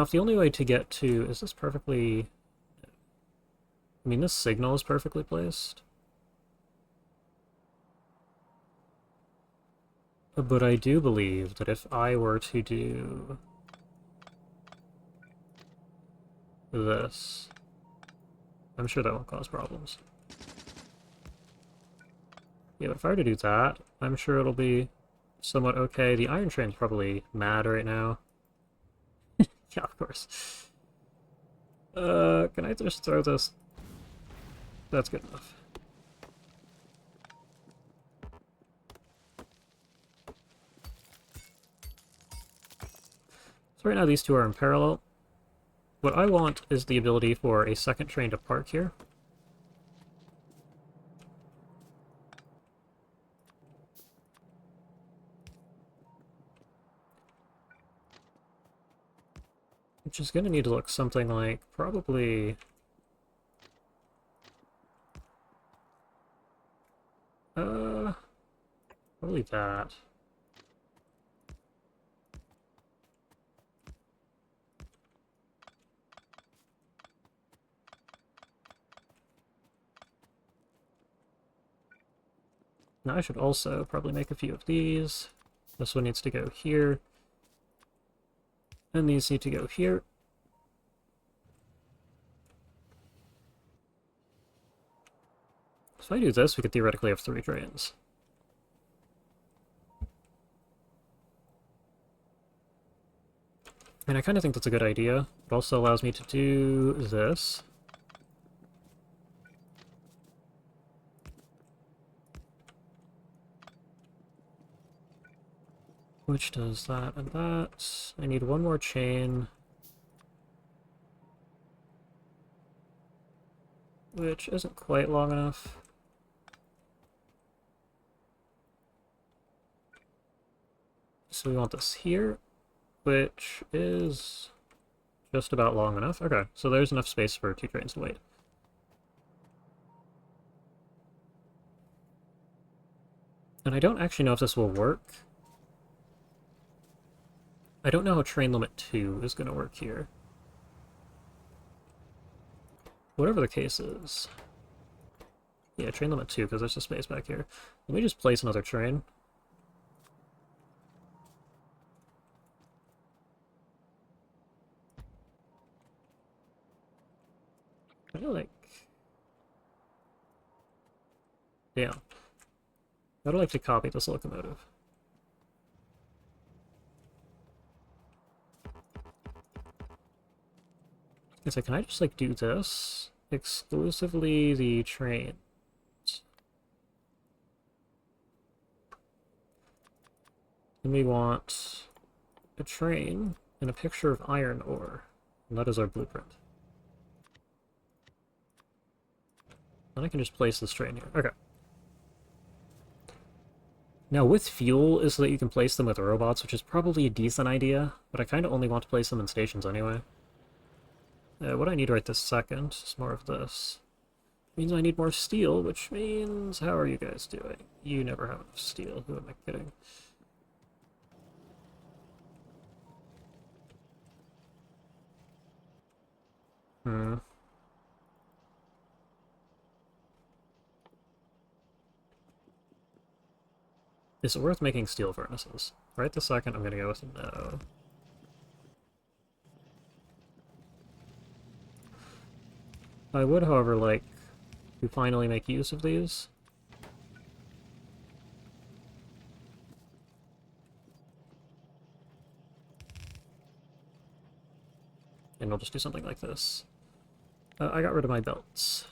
if the only way to get to... Is this perfectly... I mean, this signal is perfectly placed. But I do believe that if I were to do this, I'm sure that won't cause problems. Yeah, but if I were to do that, I'm sure it'll be somewhat okay. The iron train's probably mad right now. Yeah, of course. Can I just throw this? That's good enough. So right now these two are in parallel. What I want is the ability for a second train to park here. Which is going to need to look something like probably... probably that. Now I should also probably make a few of these. This one needs to go here. And these need to go here. So if I do this, we could theoretically have 3 trains. And I kind of think that's a good idea. It also allows me to do this. Which does that and that. I need one more chain. Which isn't quite long enough. So we want this here, which is just about long enough. Okay, so there's enough space for 2 trains to wait. And I don't actually know if this will work. I don't know how train limit 2 is going to work here. Whatever the case is. Yeah, train limit 2, because there's a space back here. Let me just place another train. I feel like... Yeah. I'd like to copy this locomotive. So can I just, like, do this? Exclusively the train. And we want a train and a picture of iron ore. And that is our blueprint. Then I can just place this train here. Okay. Now with fuel is so that you can place them with robots, which is probably a decent idea, but I kind of only want to place them in stations anyway. What I need right this second is more of this. Means I need more steel, which means, how are you guys doing? You never have enough steel. Who am I kidding? Hmm. Is it worth making steel furnaces? Right this second, I'm gonna go with no. I would, however, like to finally make use of these. And we'll just do something like this. I got rid of my belts.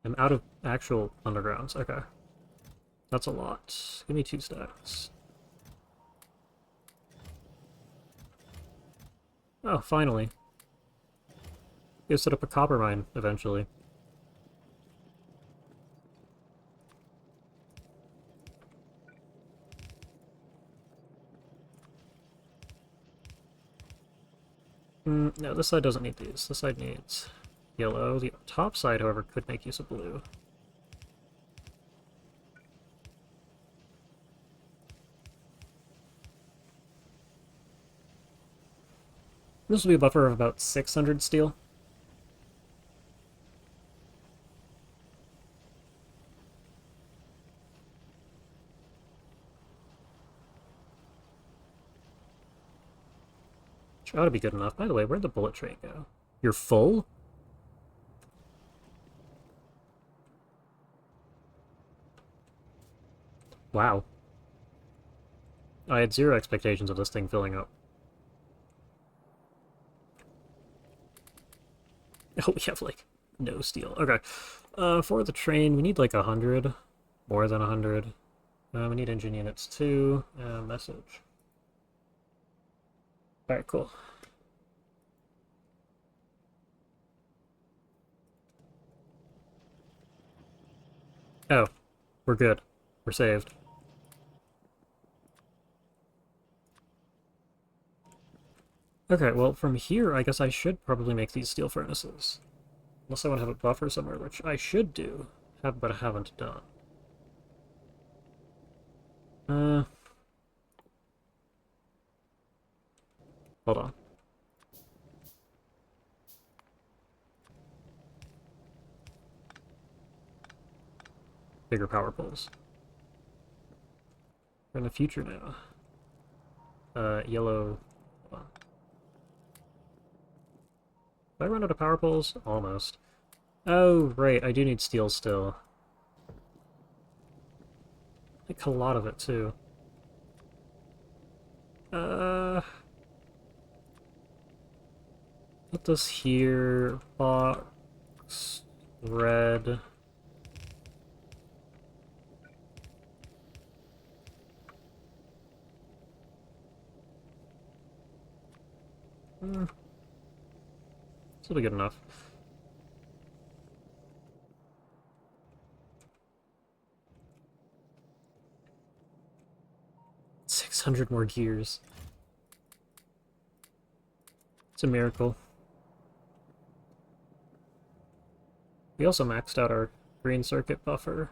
I'm out of actual undergrounds. Okay. That's a lot. Give me 2 stacks. Oh, finally. You set up a copper mine, eventually. No, this side doesn't need these. This side needs yellow. The top side, however, could make use of blue. This will be a buffer of about 600 steel. Which ought to be good enough. By the way, where'd the bullet train go? You're full? Wow. I had zero expectations of this thing filling up. Oh, we have, like, no steel. Okay. For the train, we need, like, 100. More than 100. We need engine units, too. Message. Alright, cool. Oh, we're good. We're saved. Okay, well, from here, I guess I should probably make these steel furnaces. Unless I want to have a buffer somewhere, which I should do, but I haven't done. Hold on. Bigger power poles. We're in the future now. Yellow. Hold on. Did I run out of power poles? Almost. Oh, right, I do need steel still. Like a lot of it, too. Put this here. Box. Red. This will be good enough. $600 more gears. It's a miracle. We also maxed out our green circuit buffer.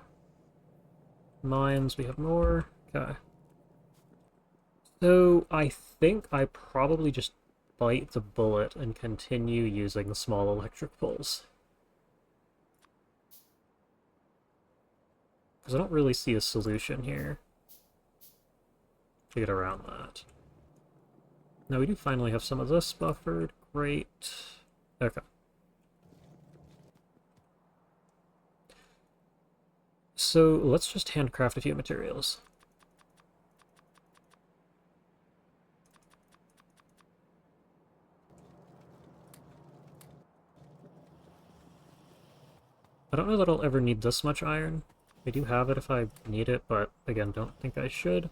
Mines, we have more. Okay. So I think I probably just bite the bullet and continue using the small electric poles. Because I don't really see a solution here to get around that. Now we do finally have some of this buffered. Great. Okay. So let's just handcraft a few materials. I don't know that I'll ever need this much iron. I do have it if I need it, but again, don't think I should.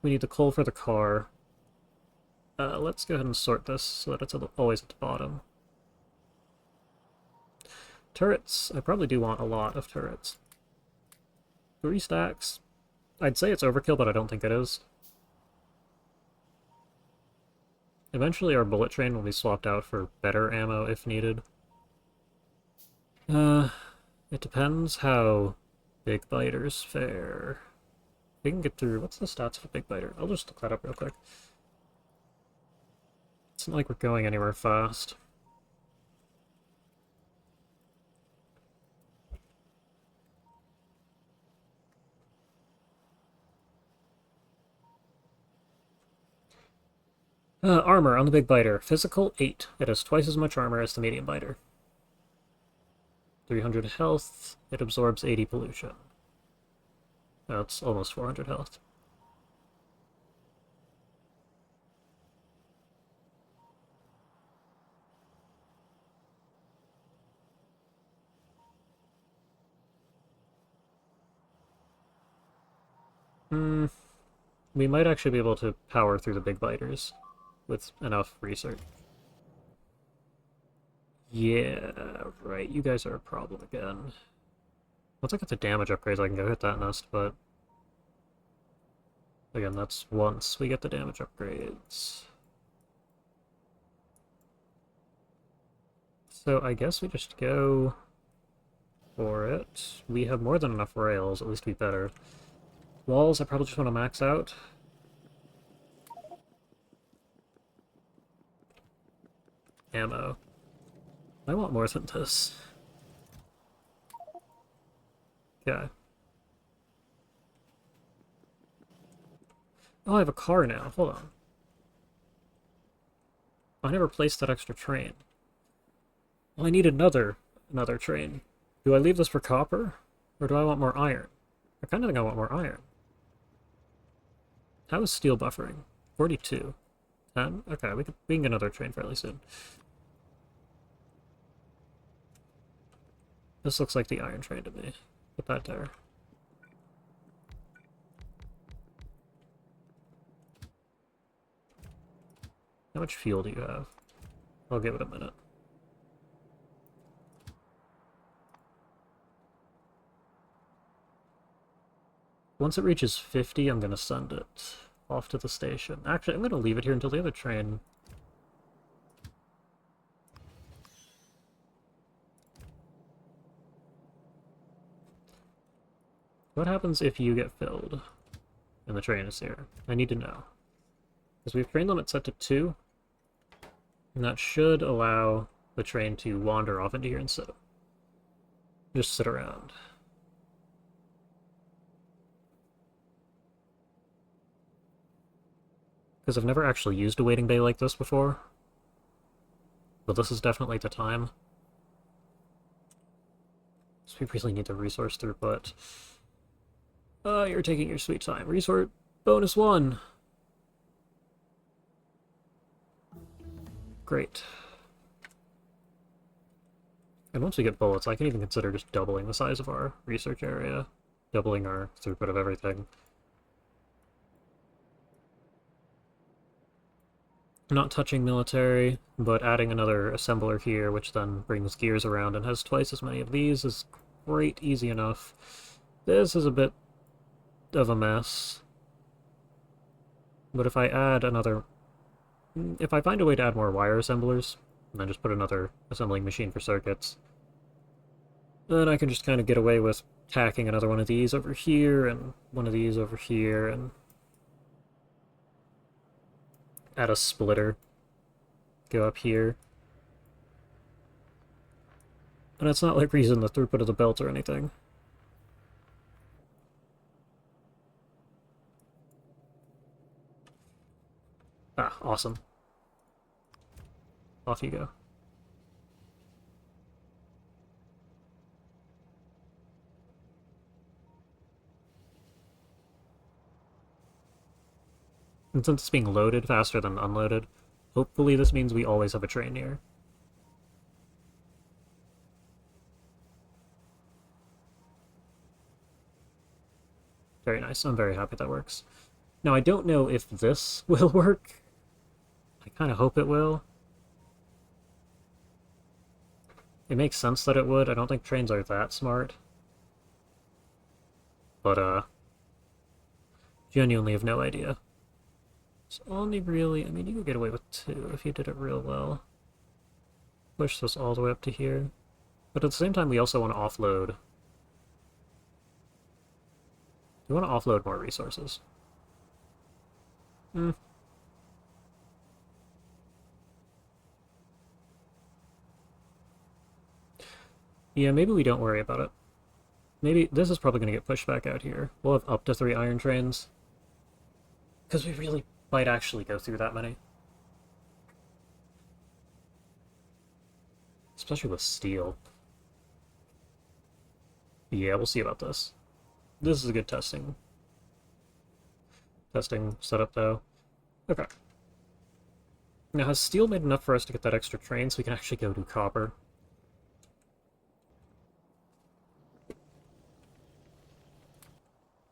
We need the coal for the car. Let's go ahead and sort this so that it's always at the bottom. Turrets. I probably do want a lot of turrets. 3 stacks. I'd say it's overkill, but I don't think it is. Eventually our bullet train will be swapped out for better ammo if needed. It depends how big biters fare. We can get through... What's the stats of a big biter? I'll just look that up real quick. It's not like we're going anywhere fast. Armor on the big biter. Physical, 8. It has twice as much armor as the medium biter. 300 health. It absorbs 80 pollution. That's almost 400 health. We might actually be able to power through the big biters with enough research. Yeah, right, you guys are a problem again. Once I get the damage upgrades, I can go hit that nest, but... Again, that's once we get the damage upgrades. So I guess we just go for it. We have more than enough rails, at least be better. Walls, I probably just want to max out. Ammo. I want more than this. Yeah. Oh, I have a car now. Hold on. I never placed that extra train. Well, I need another train. Do I leave this for copper? Or do I want more iron? I kind of think I want more iron. How is steel buffering? 42. 10? Okay, we can get another train fairly soon. This looks like the iron train to me. Put that there. How much fuel do you have? I'll give it a minute. Once it reaches 50, I'm going to send it off to the station. Actually, I'm going to leave it here until the other train... What happens if you get filled and the train is here? I need to know. Because we have train limit set to 2, and that should allow the train to wander off into here and sit. Just sit around. Because I've never actually used a waiting bay like this before. But this is definitely the time. So we really need the resource throughput. You're taking your sweet time. Resource bonus 1! Great. And once we get bullets, I can even consider just doubling the size of our research area. Doubling our throughput of everything. Not touching military, but adding another assembler here, which then brings gears around and has twice as many of these, is great, easy enough. This is a bit of a mess. But if I add another... If I find a way to add more wire assemblers, and then just put another assembling machine for circuits, then I can just kind of get away with tacking another one of these over here, and one of these over here, and add a splitter. Go up here. And it's not like raising the throughput of the belt or anything. Ah, awesome. Off you go. And since it's being loaded faster than unloaded, hopefully this means we always have a train here. Very nice. I'm very happy that works. Now, I don't know if this will work. I kind of hope it will. It makes sense that it would. I don't think trains are that smart. But, genuinely have no idea. So only really, I mean, you could get away with 2 if you did it real well. Push this all the way up to here. But at the same time, we also want to offload. We want to offload more resources. Hmm. Yeah, maybe we don't worry about it. Maybe this is probably going to get pushed back out here. We'll have up to 3 iron trains. Because we really might actually go through that many. Especially with steel. Yeah, we'll see about this. This is a good testing setup, though. Okay. Now, has steel made enough for us to get that extra train so we can actually go do copper?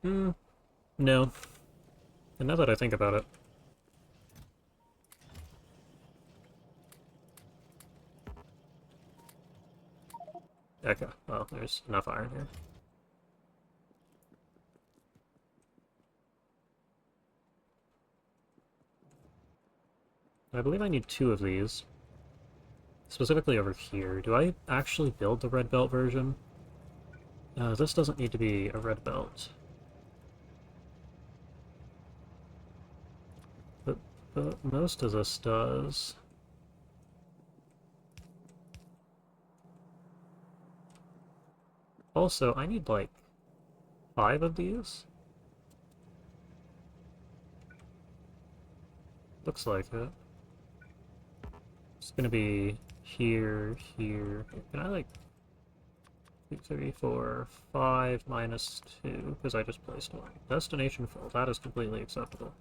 Hmm, no. And now that I think about it... Okay, well, there's enough iron here. I believe I need 2 of these. Specifically over here. Do I actually build the red belt version? This doesn't need to be a red belt. But most of this does. Also, I need like 5 of these? Looks like it. It's gonna be here, here. Can I like 2, 3, 4, 5 minus 2 because I just placed 1. Destination full. That is completely acceptable.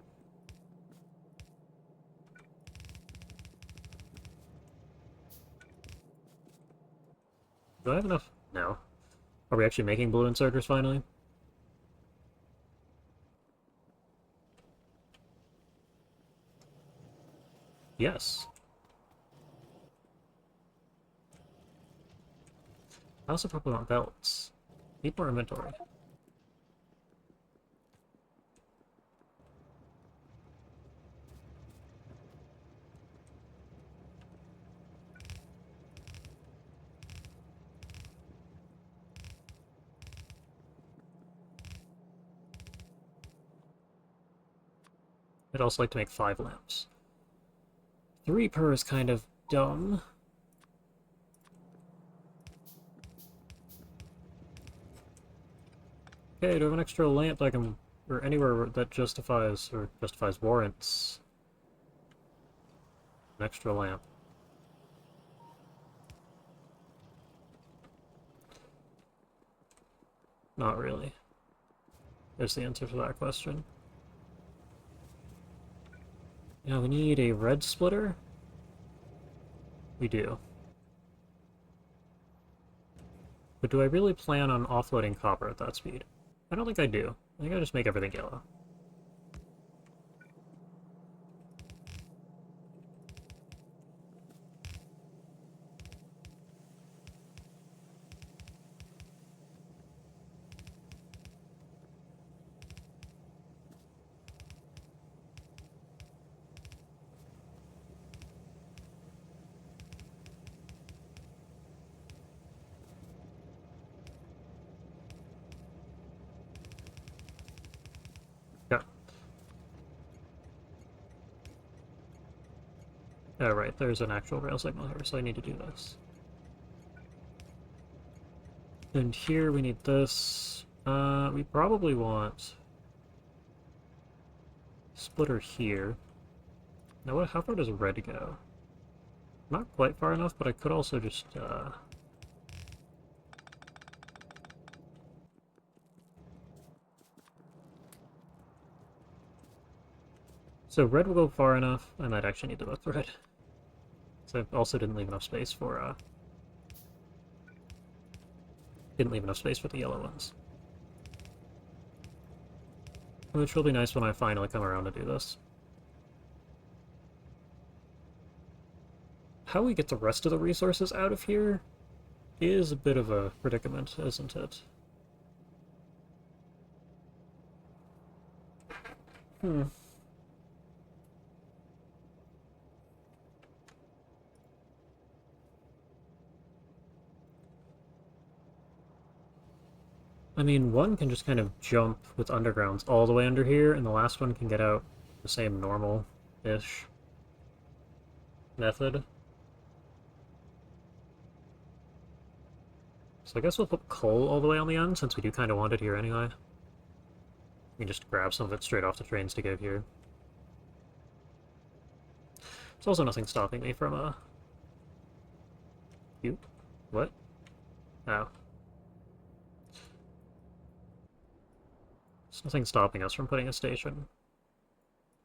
Do I have enough? No. Are we actually making blue inserters finally? Yes. I also probably want belts. Need more inventory. I'd also like to make 5 lamps. 3 per is kind of dumb. Okay, do I have an extra lamp that I can... or anywhere that justifies warrants an extra lamp? Not really. There's the answer to that question. Now we need a red splitter. We do. But do I really plan on offloading copper at that speed? I don't think I do. I think I just make everything yellow. Yeah. Oh, right, there's an actual rail signal here, so I need to do this. And here we need this. We probably want splitter here. Now, how far does red go? Not quite far enough, but I could also just, So red will go far enough. I might actually need to both red. So I also didn't leave enough space for, Didn't leave enough space for the yellow ones. Which will be nice when I finally come around to do this. How we get the rest of the resources out of here is a bit of a predicament, isn't it? Hmm. I mean, one can just kind of jump with undergrounds all the way under here, and the last one can get out the same normal-ish method. So I guess we'll put coal all the way on the end, since we do kind of want it here anyway. We can just grab some of it straight off the trains to get here. There's also nothing stopping me from, You? What? Oh. There's nothing stopping us from putting a station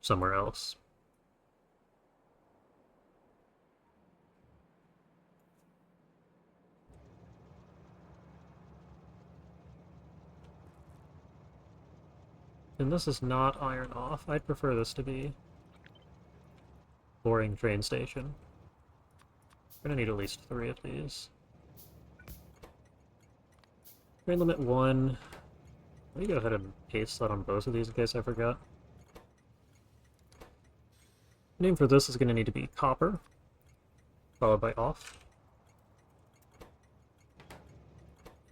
somewhere else. And this is not iron off. I'd prefer this to be boring train station. We're gonna need at least 3 of these. Train limit 1. Let me go ahead and paste that on both of these in case I forgot. Name for this is going to need to be copper, followed by off.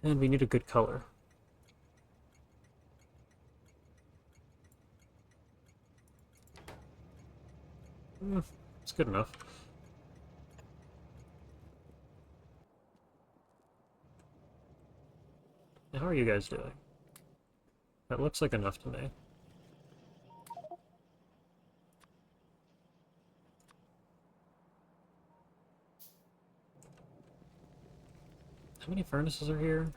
And we need a good color. It's good enough. Now, how are you guys doing? That looks like enough to me. How many furnaces are here?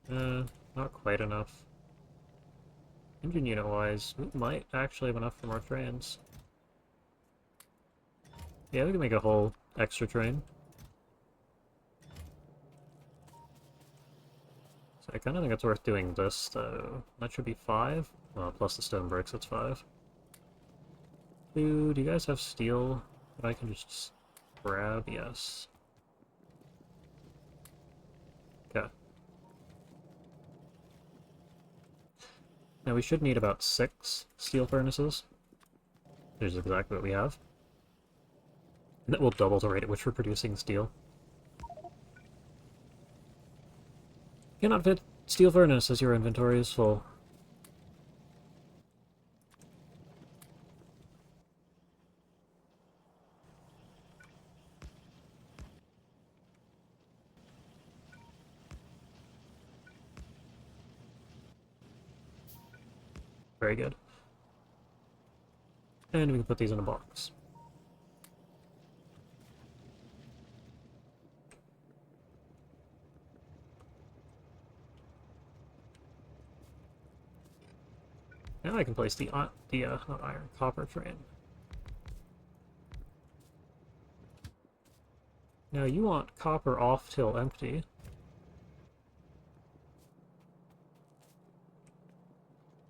Not quite enough. Engine unit-wise, we might actually have enough for more trains. Yeah, we can make a whole extra train. So I kind of think it's worth doing this, though. That should be 5. Well, plus the stone bricks, that's 5. Do you guys have steel that I can just grab? Yes. Okay. Now we should need about 6 steel furnaces. Which is exactly what we have. And that will double the rate at which we're producing steel. Cannot fit steel furnace as your inventory is full. Very good. And we can put these in a box. Now I can place the not iron, copper train. Now you want copper off till empty.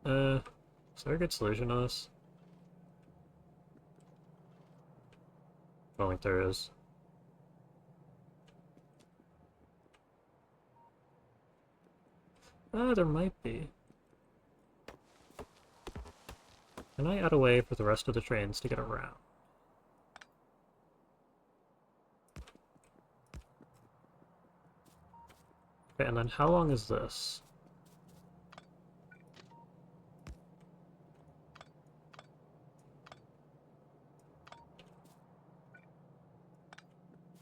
Is there a good solution to this? I don't think there is. There might be. Can I add a way for the rest of the trains to get around? Okay, and then how long is this?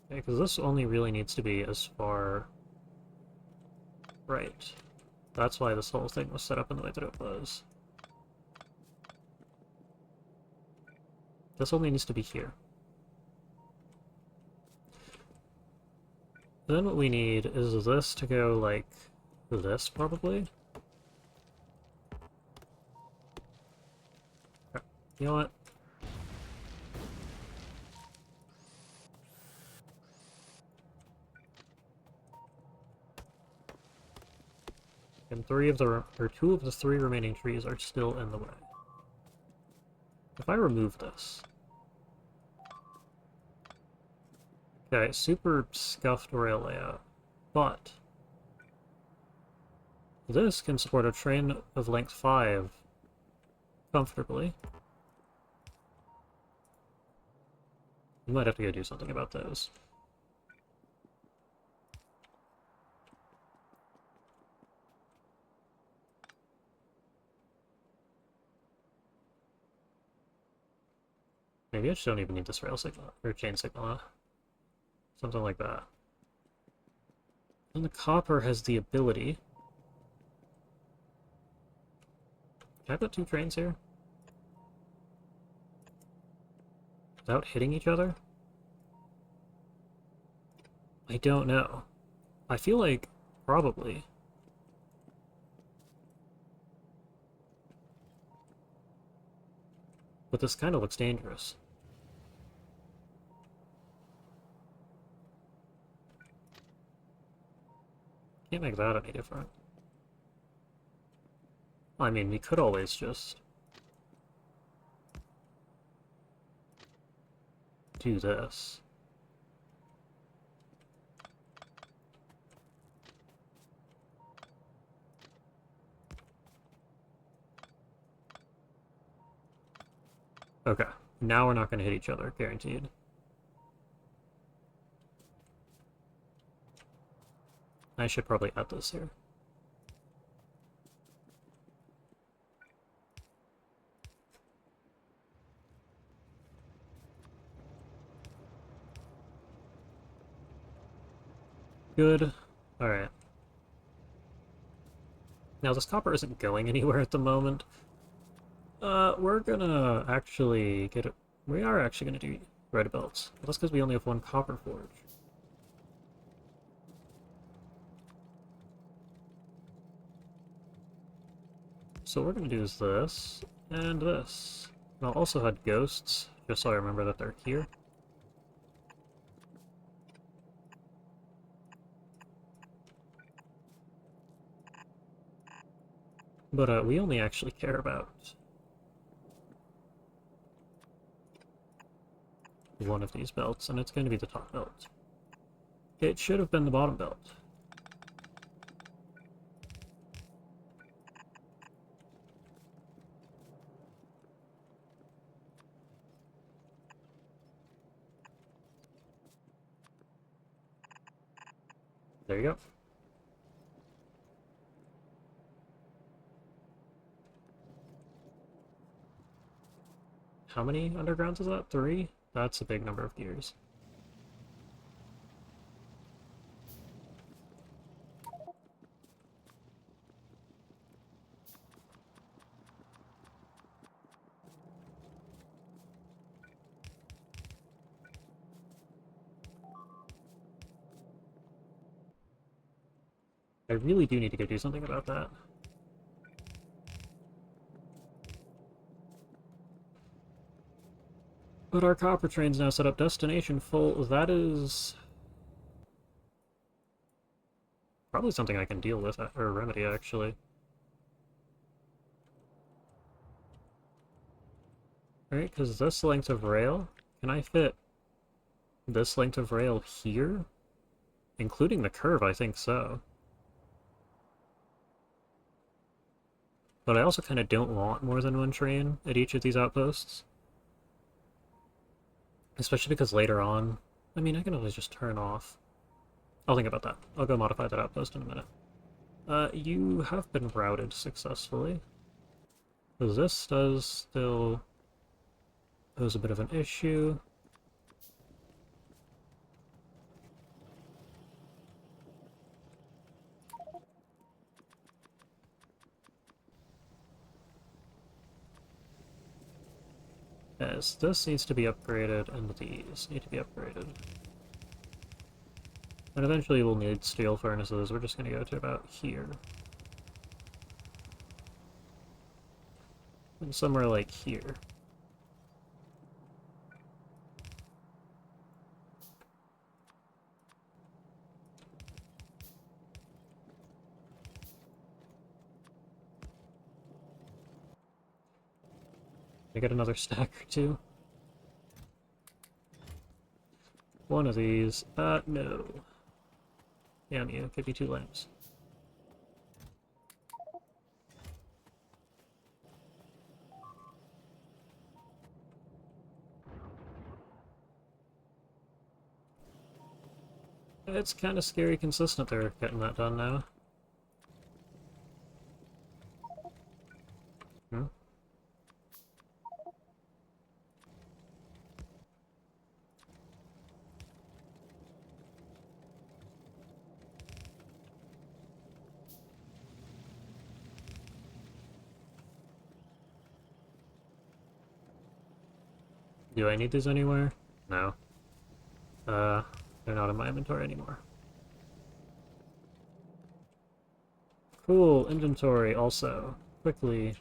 Okay, because this only really needs to be as far... Right. That's why this whole thing was set up in the way that it was. This only needs to be here. Then what we need is this to go like this, probably. You know what? And two of the three remaining trees are still in the way. If I remove this... Okay, super scuffed rail layout. But... this can support a train of length 5 comfortably. We might have to go do something about those. Maybe I just don't even need this rail signal, or chain signal. Something like that. And the copper has the ability... Can I put two trains here? Without hitting each other? I don't know. I feel like probably. But this kind of looks dangerous. Can't make that any different. I mean, we could always just do this. Okay, now we're not going to hit each other, guaranteed. I should probably add this here. Good. Alright. Now, this copper isn't going anywhere at the moment. We're gonna actually get it. We are actually gonna do red belts. But that's because we only have one copper forge. So what we're gonna do is this, and this. And I'll also add ghosts, just so I remember that they're here. But we only actually care about one of these belts, and it's going to be the top belt. It should have been the bottom belt. There you go. How many undergrounds is that? 3? That's a big number of gears. I really do need to go do something about that. But our copper train's now set up destination full. That is probably something I can deal with, or remedy, actually. Alright, because this length of rail, can I fit this length of rail here? Including the curve, I think so. But I also kind of don't want more than one train at each of these outposts. Especially because later on, I mean, I can always just turn off. I'll think about that. I'll go modify that outpost in a minute. You have been routed successfully. This does still pose a bit of an issue. Yes, this needs to be upgraded, and these need to be upgraded. And eventually we'll need steel furnaces. We're just going to go to about here. And somewhere like here. I get another stack or two? One of these. No. Damn you, give me 2 lamps. It's kind of scary consistent they're getting that done now. Hmm? Do I need these anywhere? No. They're not in my inventory anymore. Cool, inventory also. Quickly.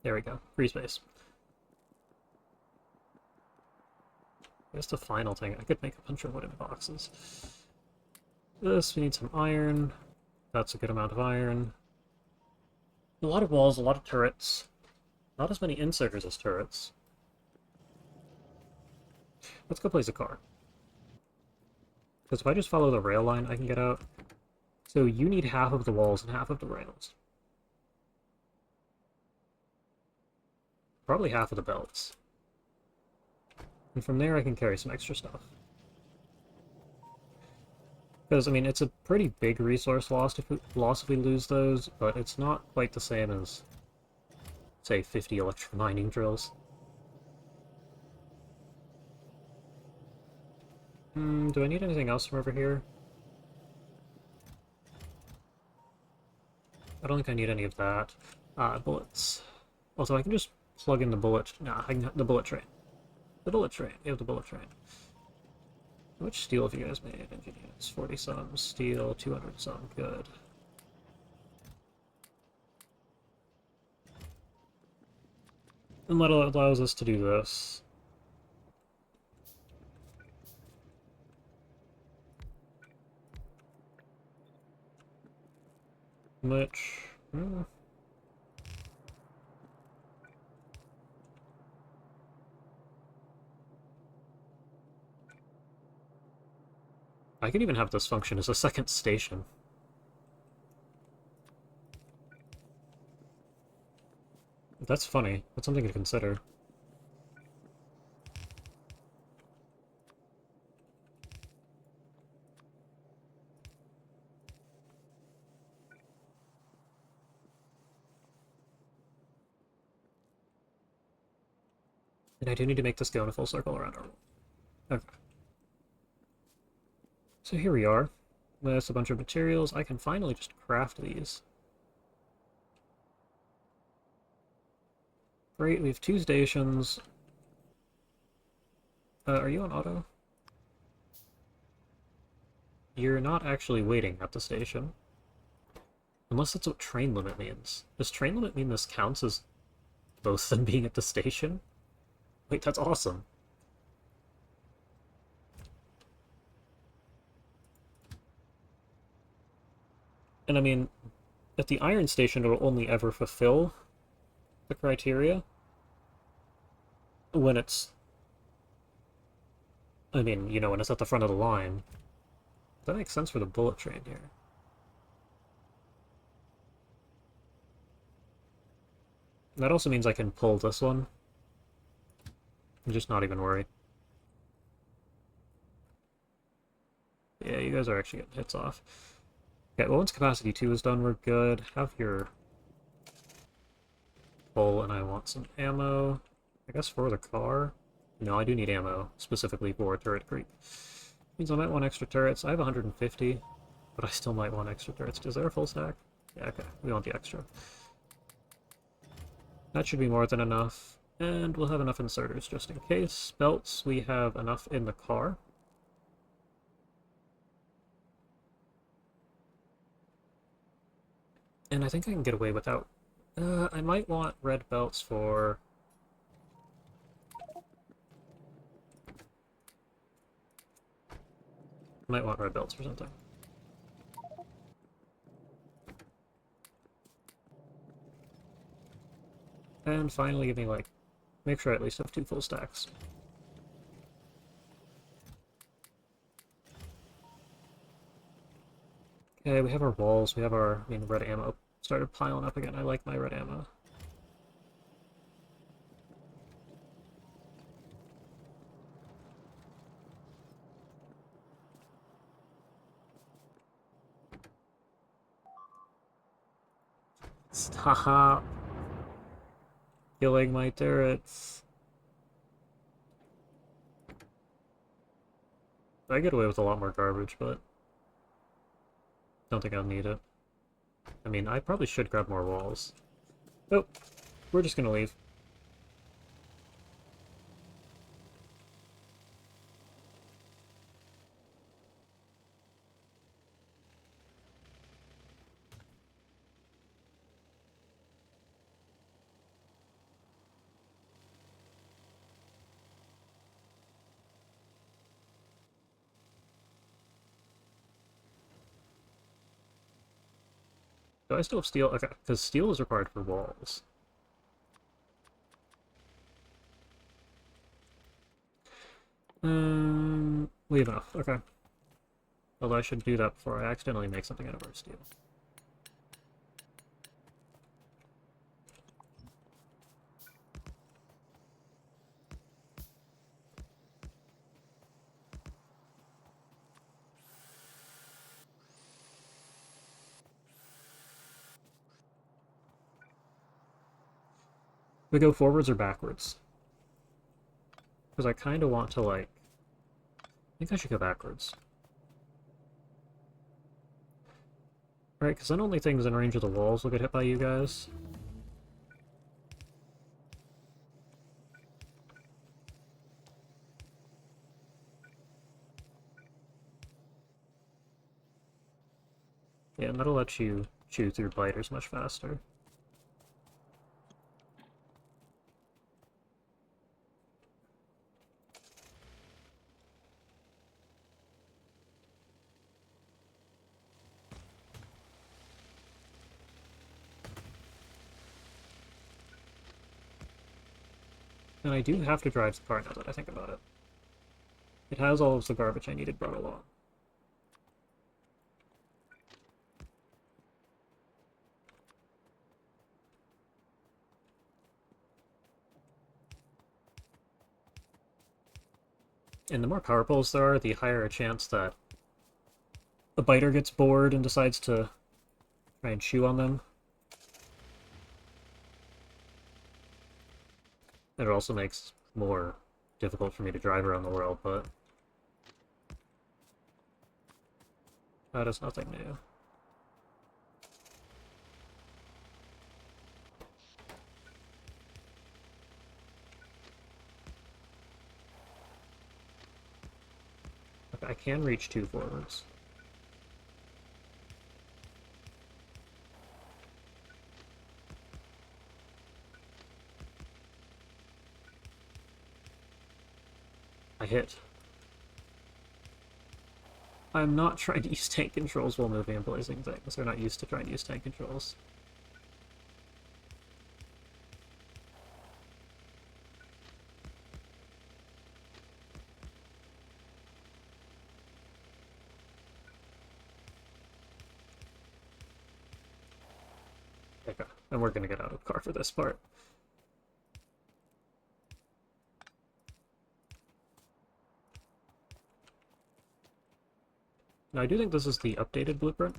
There we go. Free space. Just the final thing. I could make a bunch of wooden boxes. This, we need some iron. That's a good amount of iron. A lot of walls, a lot of turrets. Not as many inserters as turrets. Let's go place a car. Because if I just follow the rail line, I can get out. So you need half of the walls and half of the rails. Probably half of the belts. And from there I can carry some extra stuff. Because, I mean, it's a pretty big resource loss if we lose those, but it's not quite the same as, say, 50 electric mining drills. Do I need anything else from over here? I don't think I need any of that. Bullets. Also, I can just plug in the bullet... Nah, the bullet train. The bullet train. We have the bullet train. How much steel have you guys made? Engineers, 40 some. Steel, 200 some. Good. And that allows us to do this. Which... I could even have this function as a second station. That's funny. That's something to consider. And I do need to make this go in a full circle around our wall. Okay. So here we are, with a bunch of materials. I can finally just craft these. Great, we have 2 stations. Are you on auto? You're not actually waiting at the station. Unless that's what train limit means. Does train limit mean this counts as both them being at the station? Wait, that's awesome. And I mean, at the iron station, it'll only ever fulfill the criteria when it's... I mean, you know, when it's at the front of the line. That makes sense for the bullet train here. That also means I can pull this one. And just not even worry. Yeah, you guys are actually getting hits off. Okay, well, once capacity 2 is done, we're good. Have your pull, and I want some ammo. I guess for the car? No, I do need ammo, specifically for turret creep. Means I might want extra turrets. I have 150, but I still might want extra turrets. Is there a full stack? Yeah, okay. We want the extra. That should be more than enough. And we'll have enough inserters just in case. Belts, we have enough in the car. And I think I can get away without... I might want red belts for... Might want red belts for something. And finally give me, like, make sure I at least have 2 full stacks. Okay, we have our walls, we have our, red ammo started piling up again. I like my red ammo. Stop killing my turrets. I get away with a lot more garbage, but don't think I'll need it. I mean, I probably should grab more walls. Oh, we're just gonna leave. Do I still have steel? Okay, because steel is required for walls. We have enough. Okay. Although I should do that before I accidentally make something out of our steel. We go forwards or backwards? Because I kind of want to, like... I think I should go backwards. Right, because then only things in range of the walls will get hit by you guys. Yeah, and that'll let you chew through biters much faster. And I do have to drive the car now that I think about it. It has all of the garbage I needed brought along. And the more power poles there are, the higher a chance that the biter gets bored and decides to try and chew on them. It also makes more difficult for me to drive around the world, but that is nothing new. Okay, I can reach 2 forwards. I hit. I'm not trying to use tank controls while moving and blazing things. They're not used to trying to use tank controls. Okay, and we're gonna get out of the car for this part. Now, I do think this is the updated blueprint.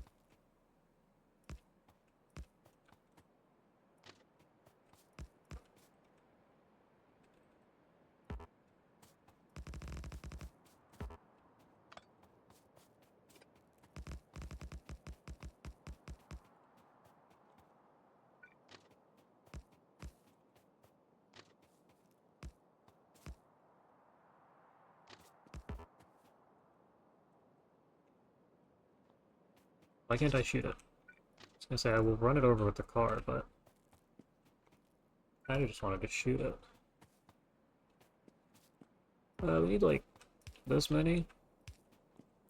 Why can't I shoot it? I was gonna say I will run it over with the car, but I just wanted to shoot it. We need like this many.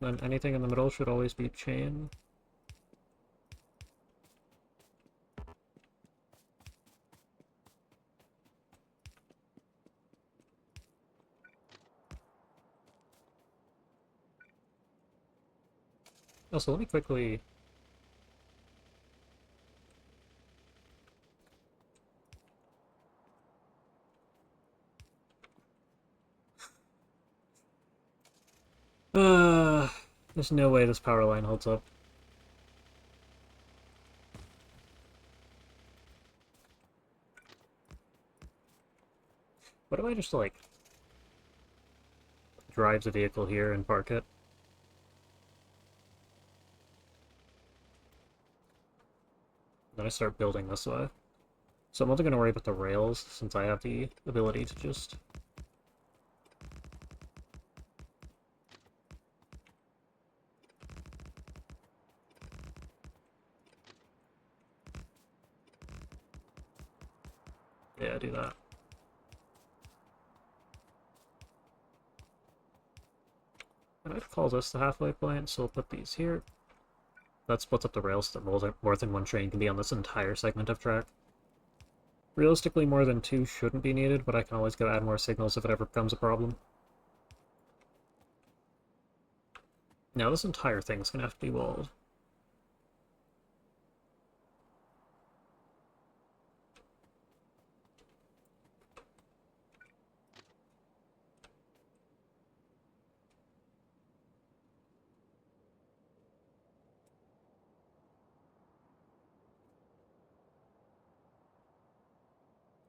Then anything in the middle should always be chain. Also, let me quickly... There's no way this power line holds up. What if I just, like, drive the vehicle here and park it? Then I start building this way. So I'm only going to worry about the rails, since I have the ability to just... Yeah, do that. And I'd call this the halfway point, so we'll put these here. That splits up the rails so that more than one train can be on this entire segment of track. Realistically, more than two shouldn't be needed, but I can always go add more signals if it ever becomes a problem. Now this entire thing's gonna have to be walled.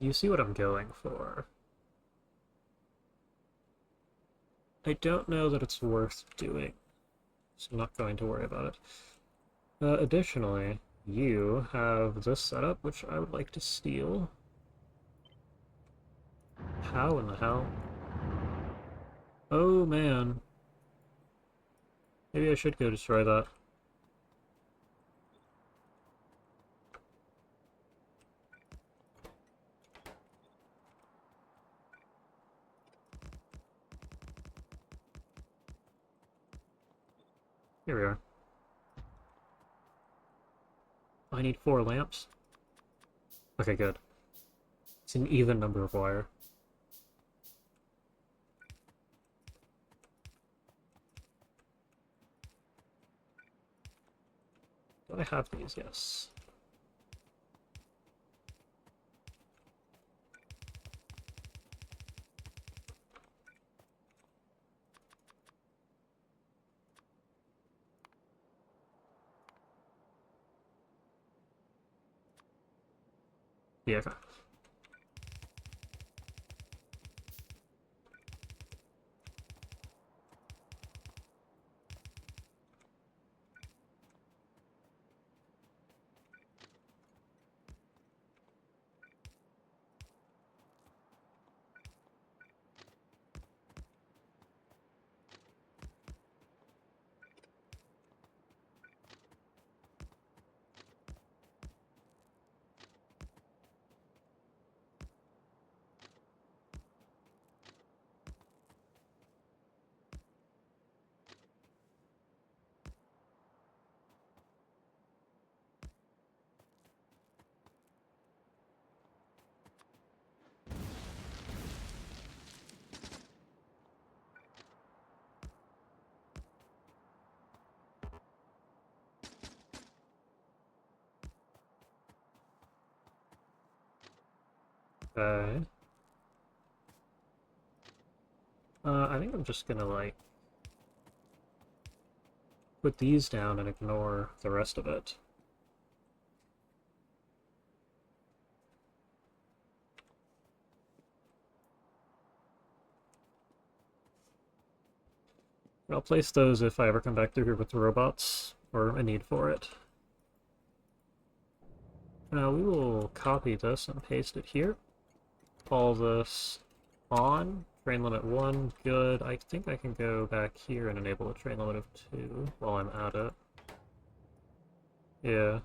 You see what I'm going for. I don't know that it's worth doing, so I'm not going to worry about it. Additionally, you have this setup, which I would like to steal. How in the hell? Oh man. Maybe I should go destroy that. Here we are. I need 4 lamps. Okay, good. It's an even number of wire. Do I have these? Yes. Yeah, okay. Okay. I think I'm just gonna, like, put these down and ignore the rest of it. I'll place those if I ever come back through here with the robots, or a need for it. Now we will copy this and paste it here. Call this on. Train limit 1, good. I think I can go back here and enable a train limit of 2 while I'm at it. Yeah.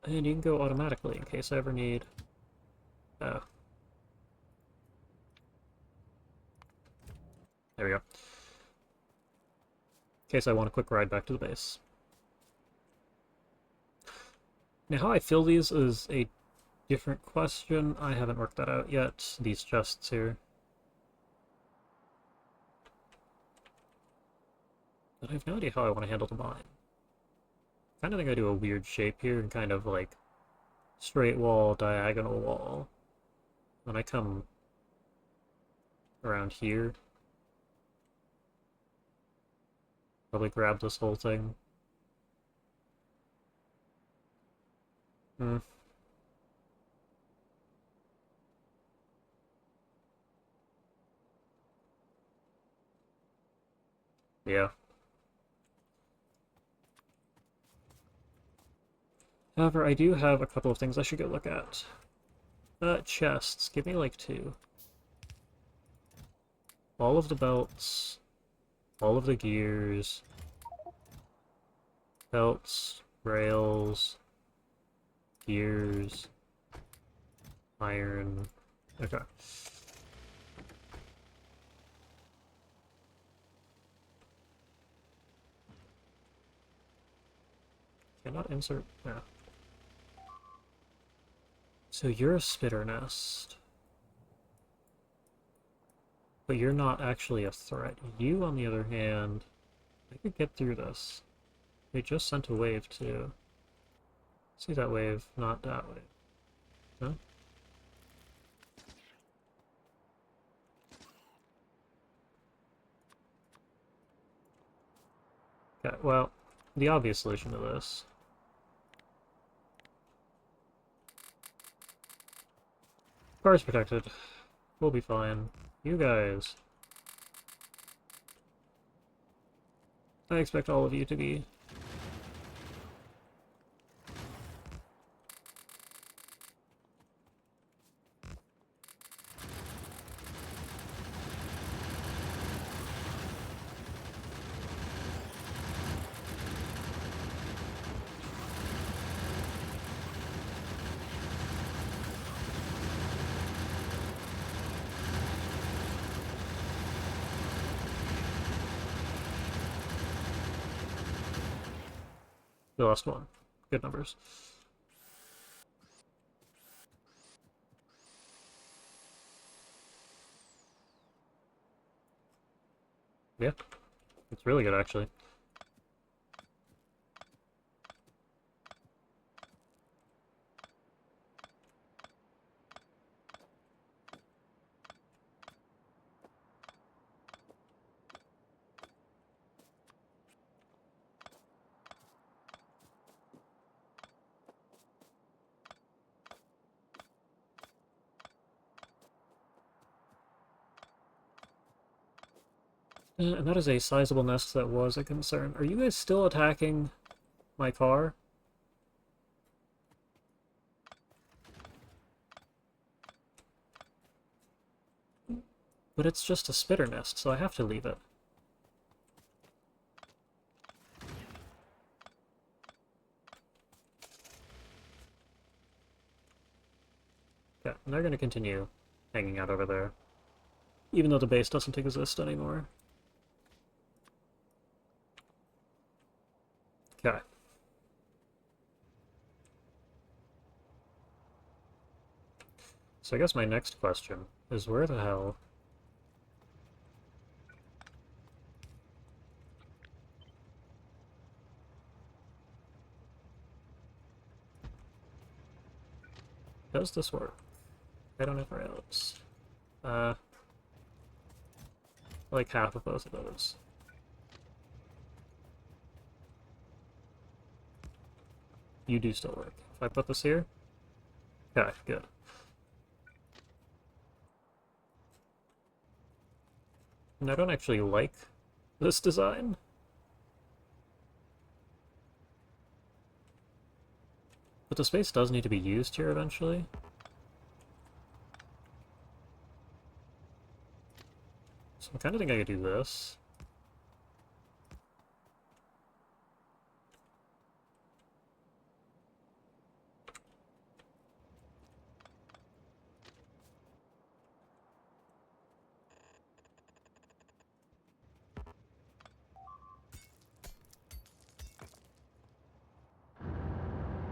And you can go automatically in case I ever need... Oh. There we go. In case I want a quick ride back to the base. Now how I fill these is a different question. I haven't worked that out yet. These chests here. but I have no idea how I want to handle the mine. Kind of think I do a weird shape here and kind of like straight wall, diagonal wall. Then I come around here. Probably grab this whole thing. Hmm. Yeah. However, I do have a couple of things I should go look at. Chests. Give me like two. All of the belts. All of the gears. Belts. Rails. Gears. Iron. Okay. Cannot insert. Yeah. So you're a spitter nest. But you're not actually a threat. You, on the other hand, I could get through this. They just sent a wave, too. See that wave, not that wave. Huh? Okay, well, the obvious solution to this. Car's protected. We'll be fine. You guys. I expect all of you to be. The last one. Good numbers. Yeah. It's really good, actually. And that is a sizable nest that was a concern. Are you guys still attacking my car? But it's just a spitter nest, so I have to leave it. Yeah, and they're gonna continue hanging out over there. Even though the base doesn't exist anymore. Okay. So I guess my next question is where the hell... does this work? I don't have rails. Like half of both of those. You do still work. If I put this here? Okay, good. And I don't actually like this design. But the space does need to be used here eventually. So I'm kind of thinking I could do this.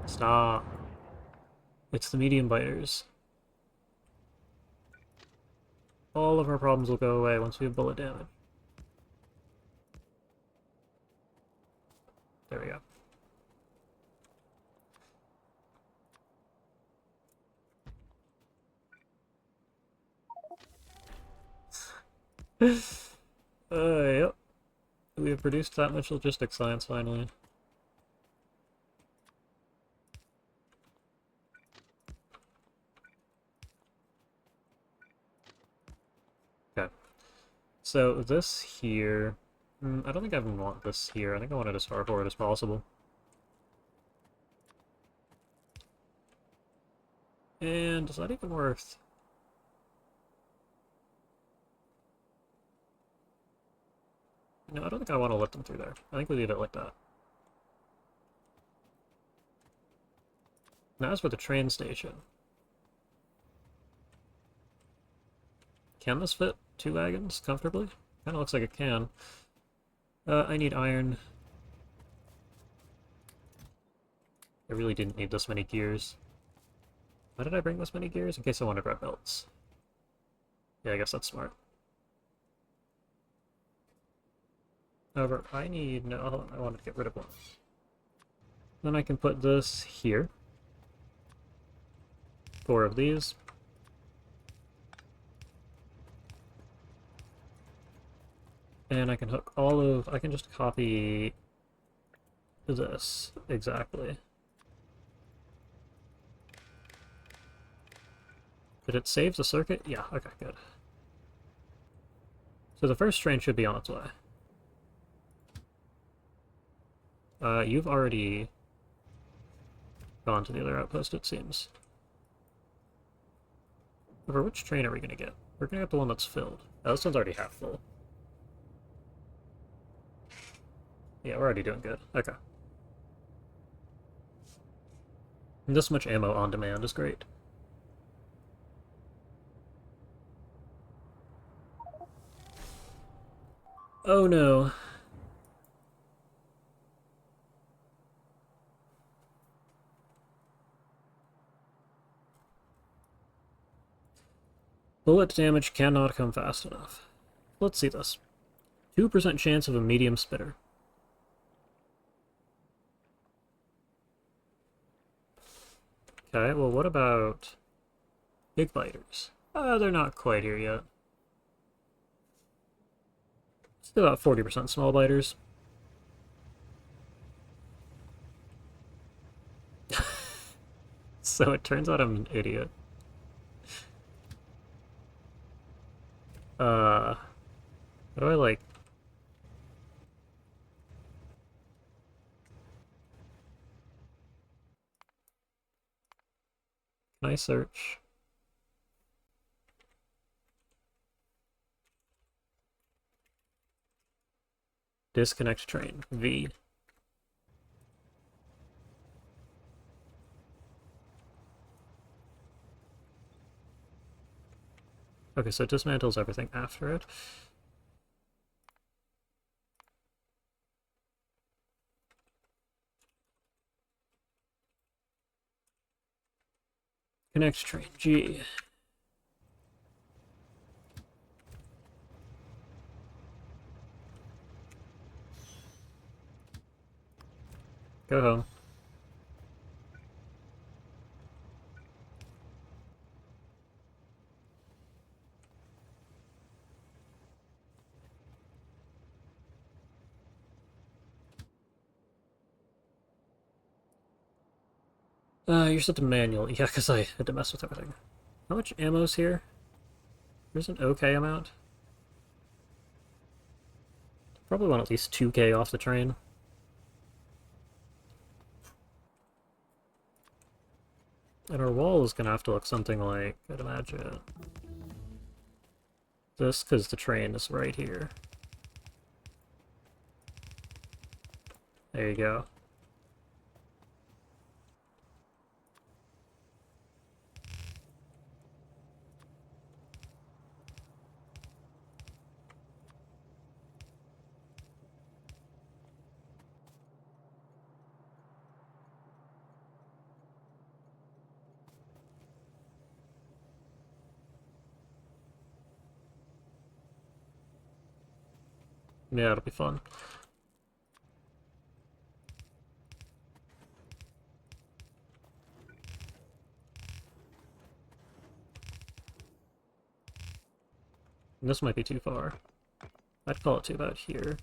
Stop. It's the medium biters. All of our problems will go away once we have bullet damage. Yep. We have produced that much logistics science finally. Okay. So this here... I don't think I even want this here. I think I want it as far forward as possible. And is that even worth... No, I don't think I want to let them through there. I think we leave it like that. Now as for the train station. Can this fit 2 wagons comfortably? Kinda looks like it can. I need iron. I really didn't need this many gears. Why did I bring this many gears? In case I wanted red belts. Yeah, I guess that's smart. However, I need... No, hold on, I wanted to get rid of one. Then I can put this here. 4 of these. And I can hook all of... I can just copy this exactly. Did it save the circuit? Yeah, okay, good. So the first train should be on its way. You've already gone to the other outpost, it seems. Over which train are we gonna get? We're gonna get the one that's filled. Oh, this one's already half full. Yeah, we're already doing good. Okay. And this much ammo on demand is great. Oh no. Bullet damage cannot come fast enough. Let's see this. 2% chance of a medium spitter. Okay, well what about big biters? They're not quite here yet. Still about 40% small biters. So it turns out I'm an idiot. How do I like... Can I search? Disconnect train. V. Okay, so it dismantles everything after it. Connect train. G. Go home. You're set to manual. Yeah, because I had to mess with everything. How much ammo's here? There's an okay amount. Probably want at least 2k off the train. And our wall is gonna have to look something like, I'd imagine, this, because the train is right here. There you go. Yeah, it'll be fun. And this might be too far. I'd call it to about here.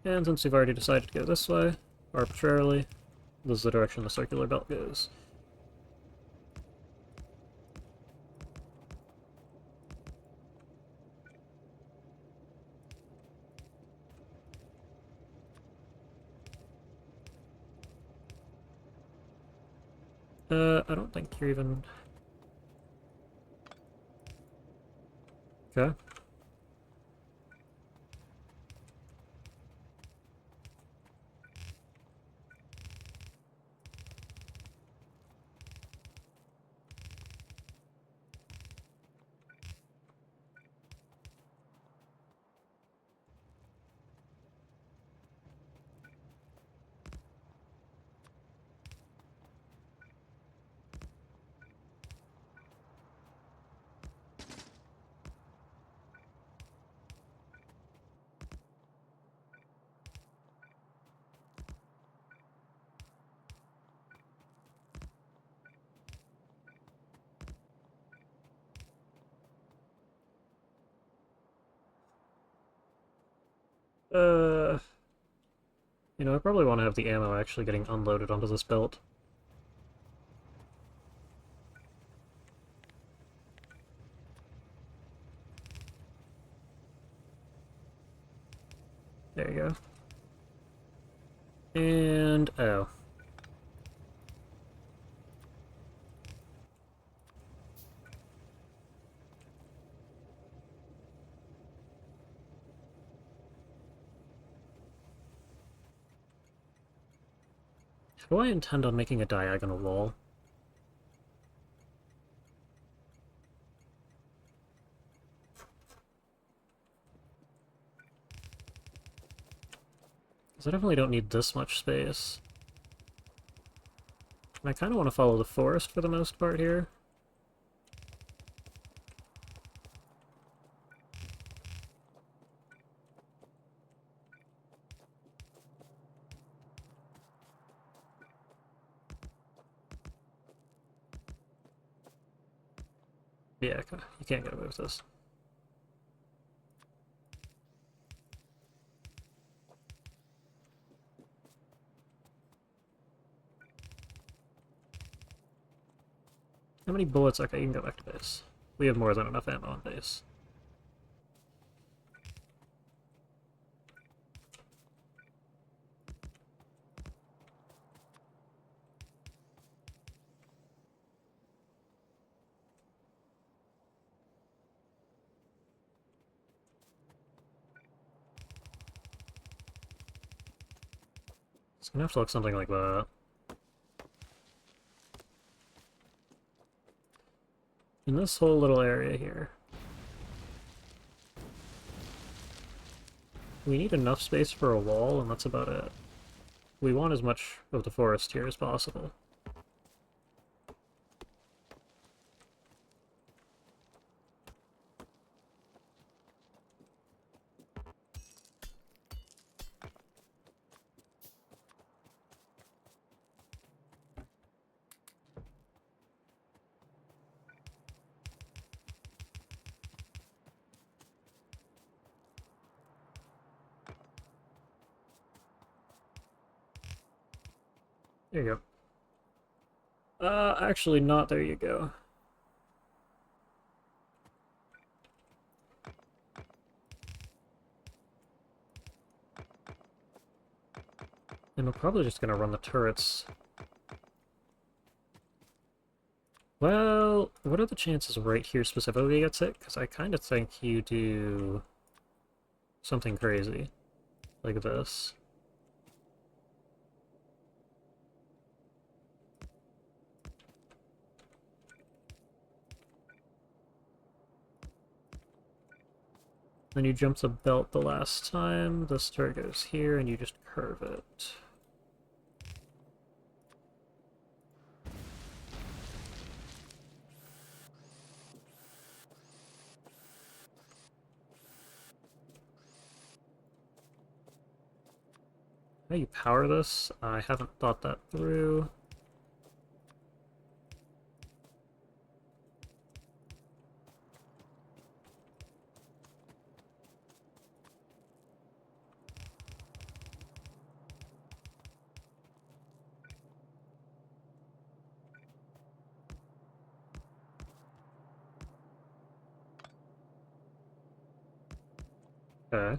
And since we've already decided to go this way, arbitrarily, this is the direction the circular belt goes. I don't think you're even... Okay. Uh, I probably want to have the ammo actually getting unloaded onto this belt. There you go. And, oh. How do I intend on making a diagonal wall? Because I definitely don't need this much space. And I kind of want to follow the forest for the most part here. Yeah, you can't get away with this. How many bullets? Okay, you can go back to base. We have more than enough ammo on base. It's gonna have to look something like that. In this whole little area here. We need enough space for a wall, and that's about it. We want as much of the forest here as possible. There you go. Actually not, there you go. And we're probably just gonna run the turrets. Well, what are the chances right here specifically gets hit? Because I kind of think you do something crazy, like this. Then you jump the belt the last time, this turret goes here, and you just curve it. How do you power this? I haven't thought that through. Okay.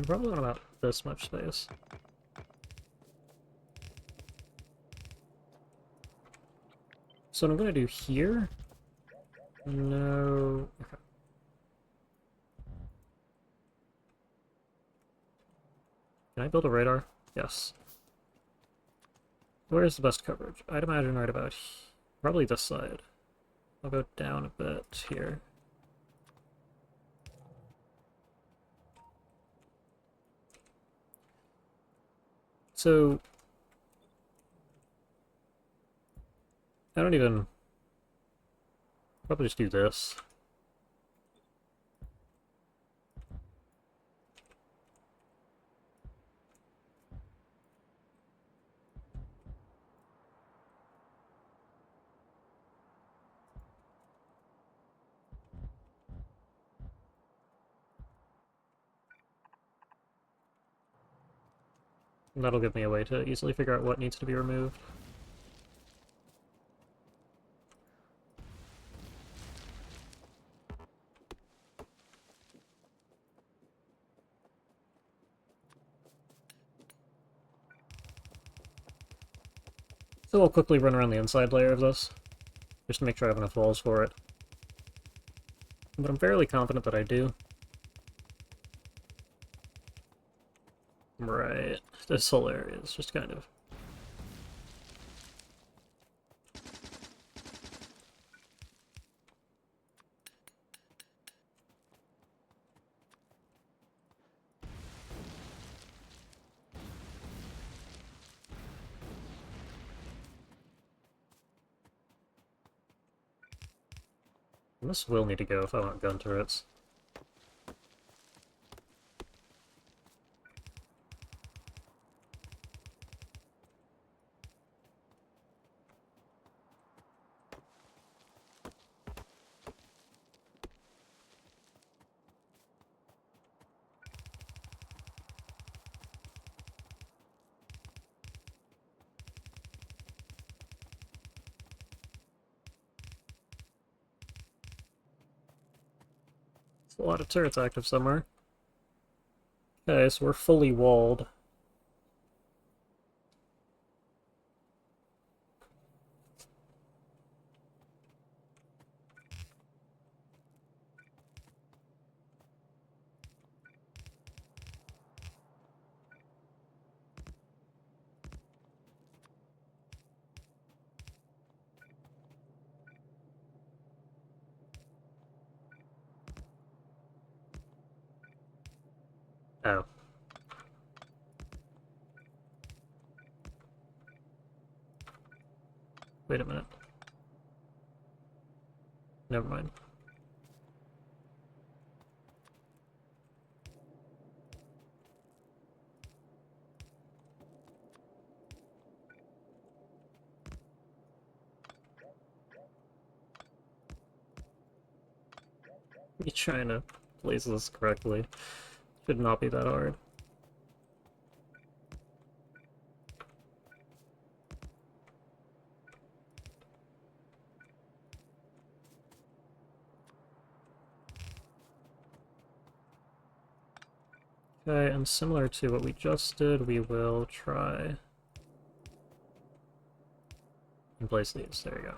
Probably not about this much space. So what I'm gonna do here... No... Okay. Can I build a radar? Yes. Where is the best coverage? I'd imagine right about here. Probably this side. I'll go down a bit here. So... I don't even... Probably just do this. And that'll give me a way to easily figure out what needs to be removed. So I'll quickly run around the inside layer of this, just to make sure I have enough walls for it. But I'm fairly confident that I do. Right. This whole area is just kind of... And this will need to go if I want gun turrets. There's a lot of turrets active somewhere. Okay, so we're fully walled. Oh. Wait a minute. Never mind. Me trying to place this correctly. Should not be that hard. Okay, and similar to what we just did, we will try and place these. There you go.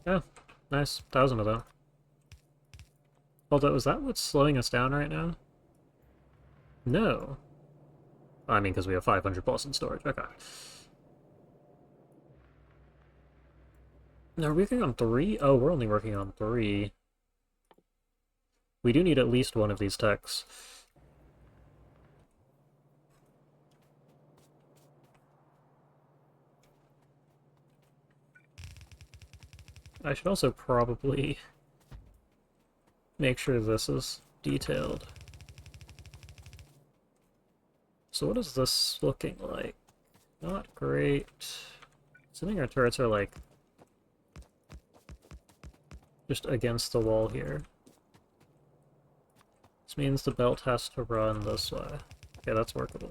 Oh, nice. 1,000 of them. Although, is that what's slowing us down right now? No. I mean, because we have 500 plus in storage. Okay. Now, are we working on 3? Oh, we're only working on 3. We do need at least one of these techs. I should also probably make sure this is detailed. So what is this looking like? Not great. Assuming our turrets are, like, just against the wall here. This means the belt has to run this way. Okay, that's workable.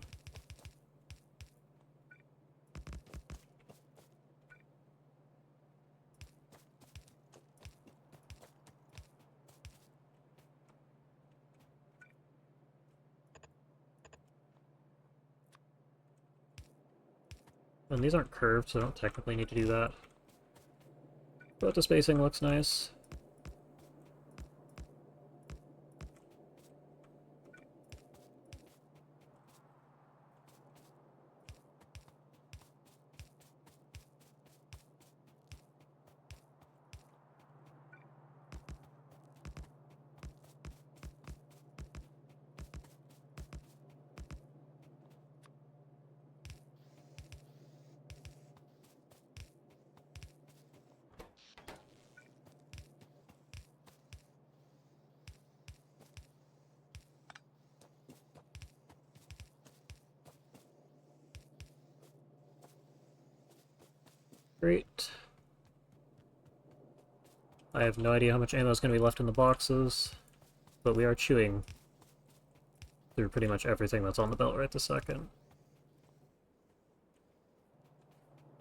And these aren't curved, so I don't technically need to do that. But the spacing looks nice. Great. I have no idea how much ammo is going to be left in the boxes, but we are chewing through pretty much everything that's on the belt right this second.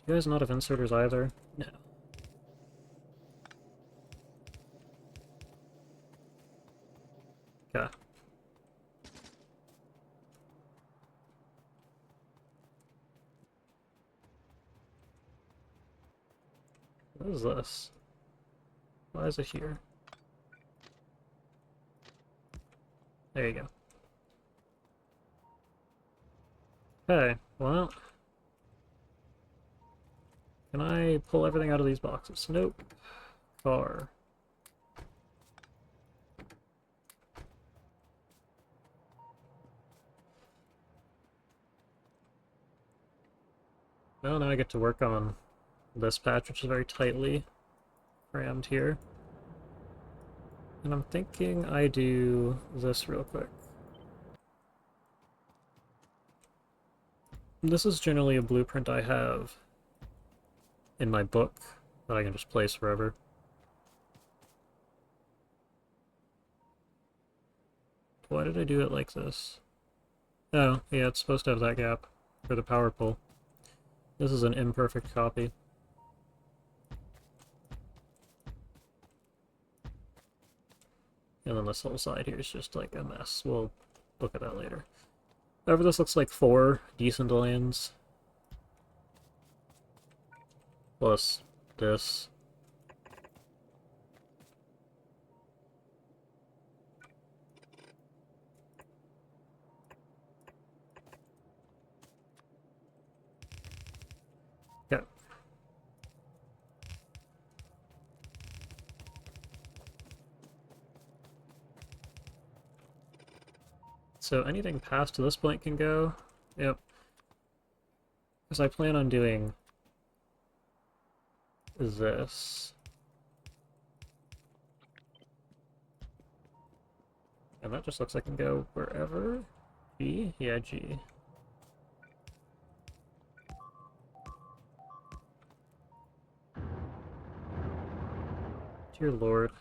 Do you guys not have inserters either? No. Okay. What is this? Why is it here? There you go. Okay, well... Can I pull everything out of these boxes? Nope. Car. Well, now I get to work on this patch, which is very tightly crammed here. And I'm thinking I do this real quick. This is generally a blueprint I have in my book that I can just place forever. Why did I do it like this? Oh, yeah, it's supposed to have that gap for the power pole. This is an imperfect copy. And then this whole side here is just like a mess. We'll look at that later. However, this looks like 4 decent lanes. Plus this. Yeah. So anything past this point can go. Yep. Because I plan on doing this. And that just looks like it can go wherever. G? Yeah, G. Dear Lord.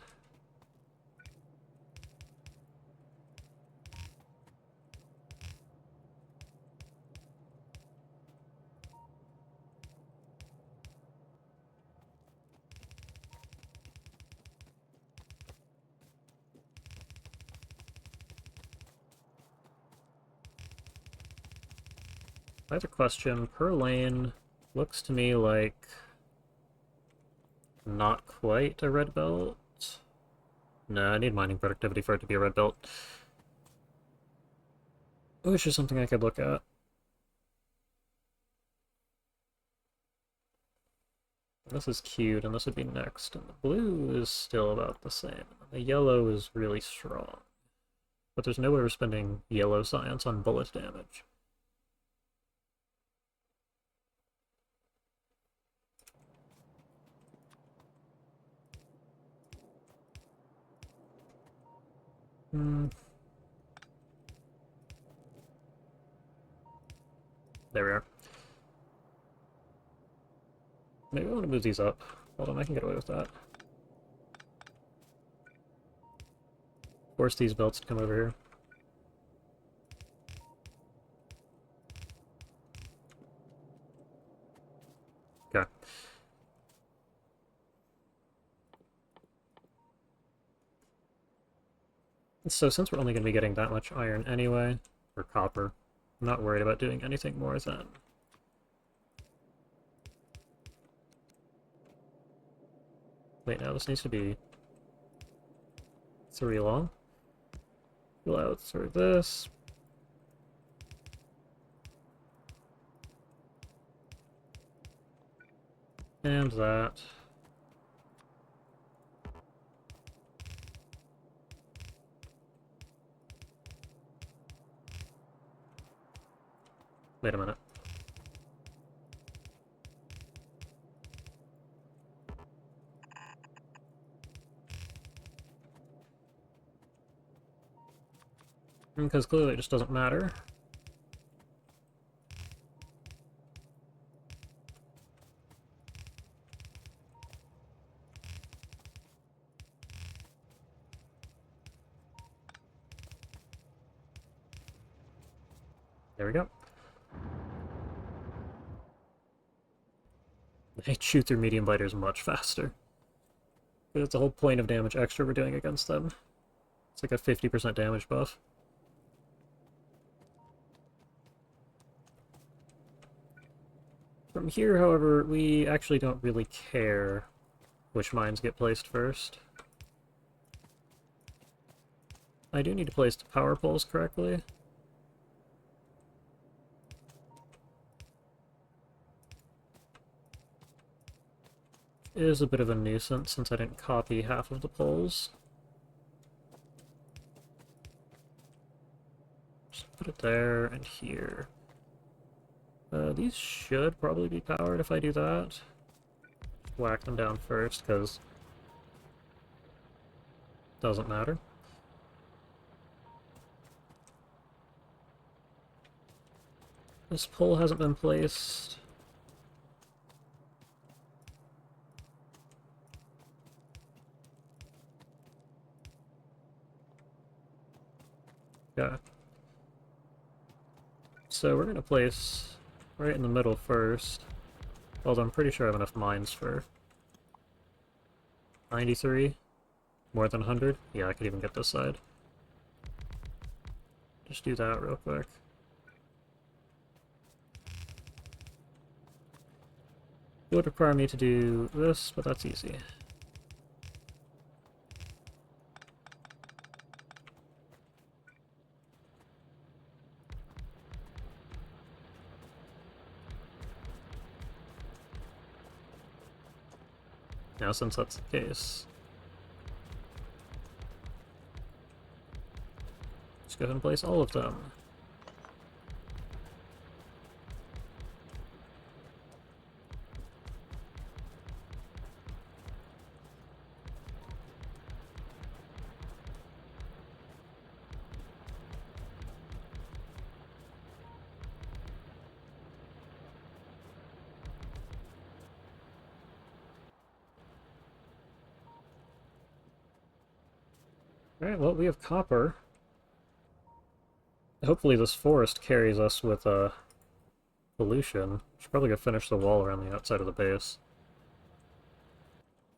I have a question. Per lane looks to me like not quite a red belt. No, I need mining productivity for it to be a red belt. Which is something I could look at. This is cute, and this would be next. And the blue is still about the same. The yellow is really strong. But there's no way we're spending yellow science on bullet damage. There we are. Maybe I want to move these up. Hold on, I can get away with that. Force these belts to come over here. Okay. So since we're only going to be getting that much iron anyway, or copper, I'm not worried about doing anything more than... Wait, no, this needs to be 3 long. Fill out through this. And that. Wait a minute. Because clearly it just doesn't matter. There we go. They shoot through medium biters much faster. But it's the whole point of damage extra we're doing against them. It's like a 50% damage buff. From here, however, we actually don't really care which mines get placed first. I do need to place the power poles correctly. It is a bit of a nuisance since I didn't copy half of the poles. Just put it there and here. These should probably be powered if I do that. Whack them down first, because it doesn't matter. This pole hasn't been placed. Yeah. So we're going to place right in the middle first. Although I'm pretty sure I have enough mines for 93. More than 100. Yeah, I could even get this side. Just do that real quick. It would require me to do this, but that's easy. Now, since that's the case, just go ahead and place all of them. Alright, well, we have copper. Hopefully this forest carries us with pollution. Should probably go finish the wall around the outside of the base.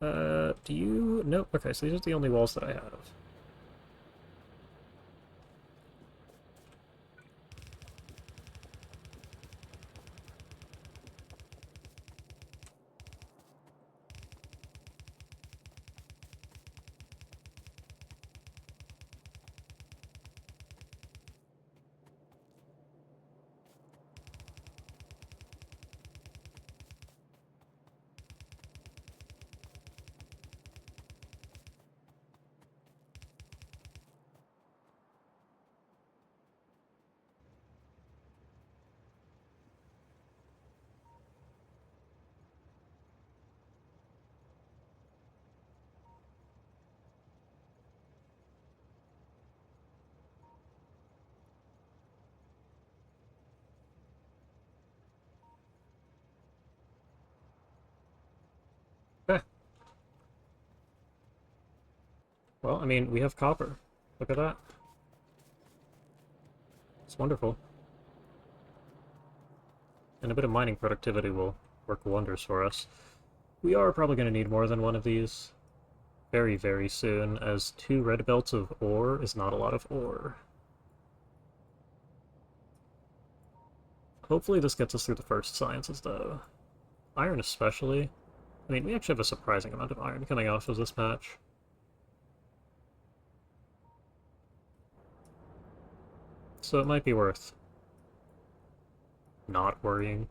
Do you... Nope, okay, so these are the only walls that I have. Well, I mean, we have copper. Look at that. It's wonderful. And a bit of mining productivity will work wonders for us. We are probably going to need more than one of these very, very soon, as 2 red belts of ore is not a lot of ore. Hopefully this gets us through the first sciences, though. Iron especially. I mean, we actually have a surprising amount of iron coming off of this patch. So it might be worth not worrying.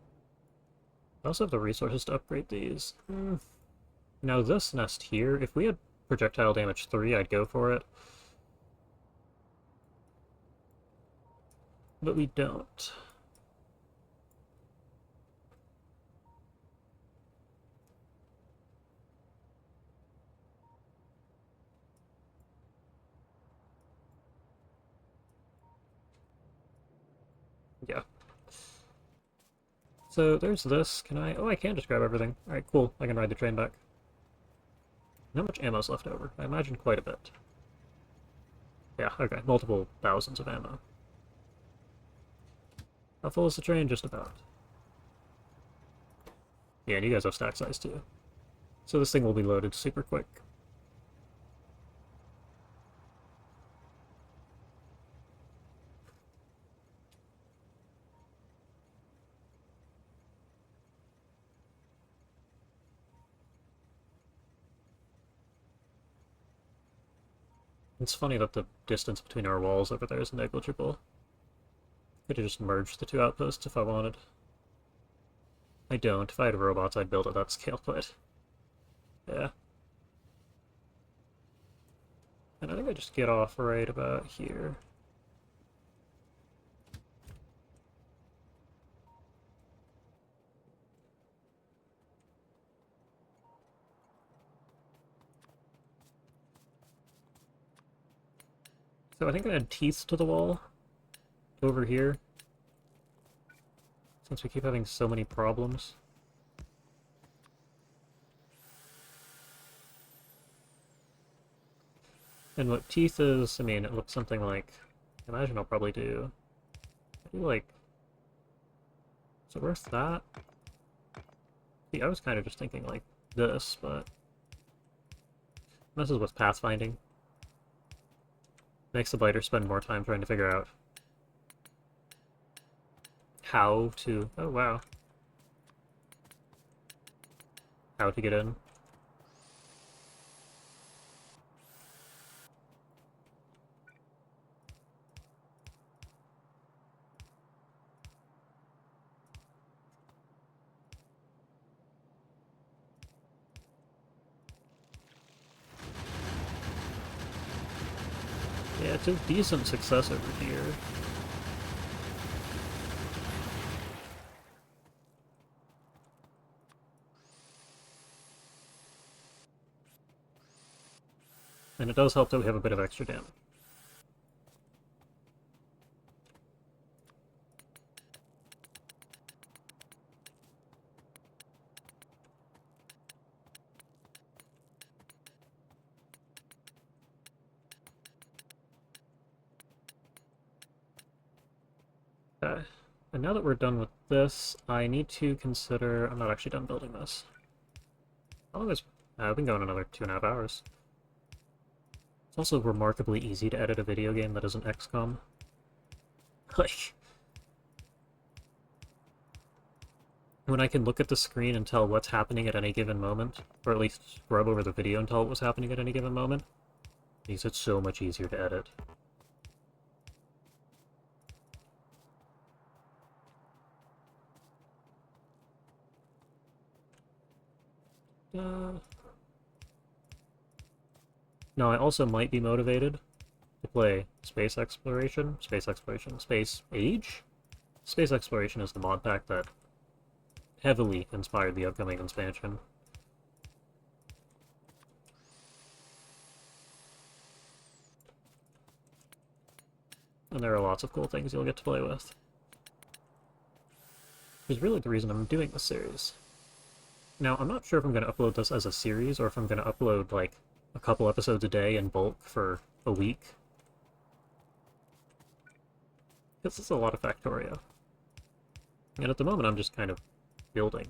I also have the resources to upgrade these. Now this nest here, if we had projectile damage 3, I'd go for it. But we don't. Yeah. So there's this. Can I... Oh, I can just grab everything. Alright, cool. I can ride the train back. How much ammo's left over? I imagine quite a bit. Yeah, okay. Multiple thousands of ammo. How full is the train? Just about. Yeah, and you guys have stack size too. So this thing will be loaded super quick. It's funny that the distance between our walls over there is negligible. Could have just merged the 2 outposts if I wanted. I don't. If I had robots, I'd build at that scale, but... yeah. And I think I just get off right about here. So I think I add teeth to the wall over here, since we keep having so many problems. And what teeth is, I mean, it looks something like... I imagine I'll probably do... like... Is it worth that? See, I was kind of just thinking like this, but... messes with pathfinding. Makes the biter spend more time trying to figure out how to... oh wow. How to get in. Yeah, it's a decent success over here. And it does help that we have a bit of extra damage. And now that we're done with this, I need to consider... I'm not actually done building this. How long is... I've been going another 2.5 hours. It's also remarkably easy to edit a video game that isn't XCOM. Like... when I can look at the screen and tell what's happening at any given moment, or at least scrub over the video and tell what's happening at any given moment, it makes it so much easier to edit. Now, I also might be motivated to play Space Exploration, Space Age? Space Exploration is the mod pack that heavily inspired the upcoming expansion. And there are lots of cool things you'll get to play with. Which is really the reason I'm doing this series. Now, I'm not sure if I'm going to upload this as a series or if I'm going to upload, like, a couple episodes a day in bulk for a week. This is a lot of Factorio. And at the moment I'm just kind of building.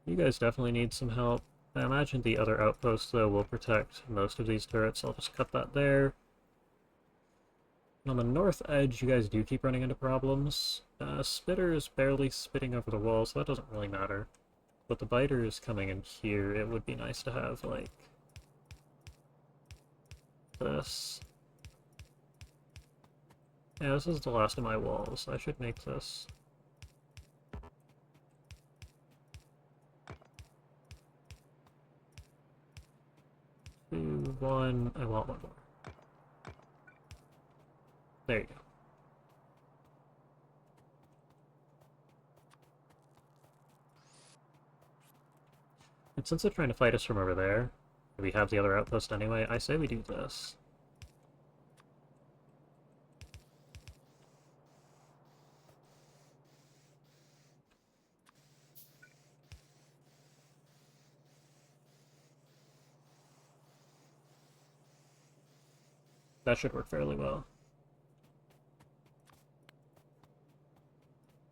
You guys definitely need some help. I imagine the other outposts, though, will protect most of these turrets. I'll just cut that there. And on the north edge, you guys do keep running into problems. Spitter is barely spitting over the wall, so that doesn't really matter. But the biter is coming in here. It would be nice to have, like, this. Yeah, this is the last of my walls. I should make this. 2, 1, I want one more. There you go. And since they're trying to fight us from over there, we have the other outpost anyway, I say we do this. That should work fairly well.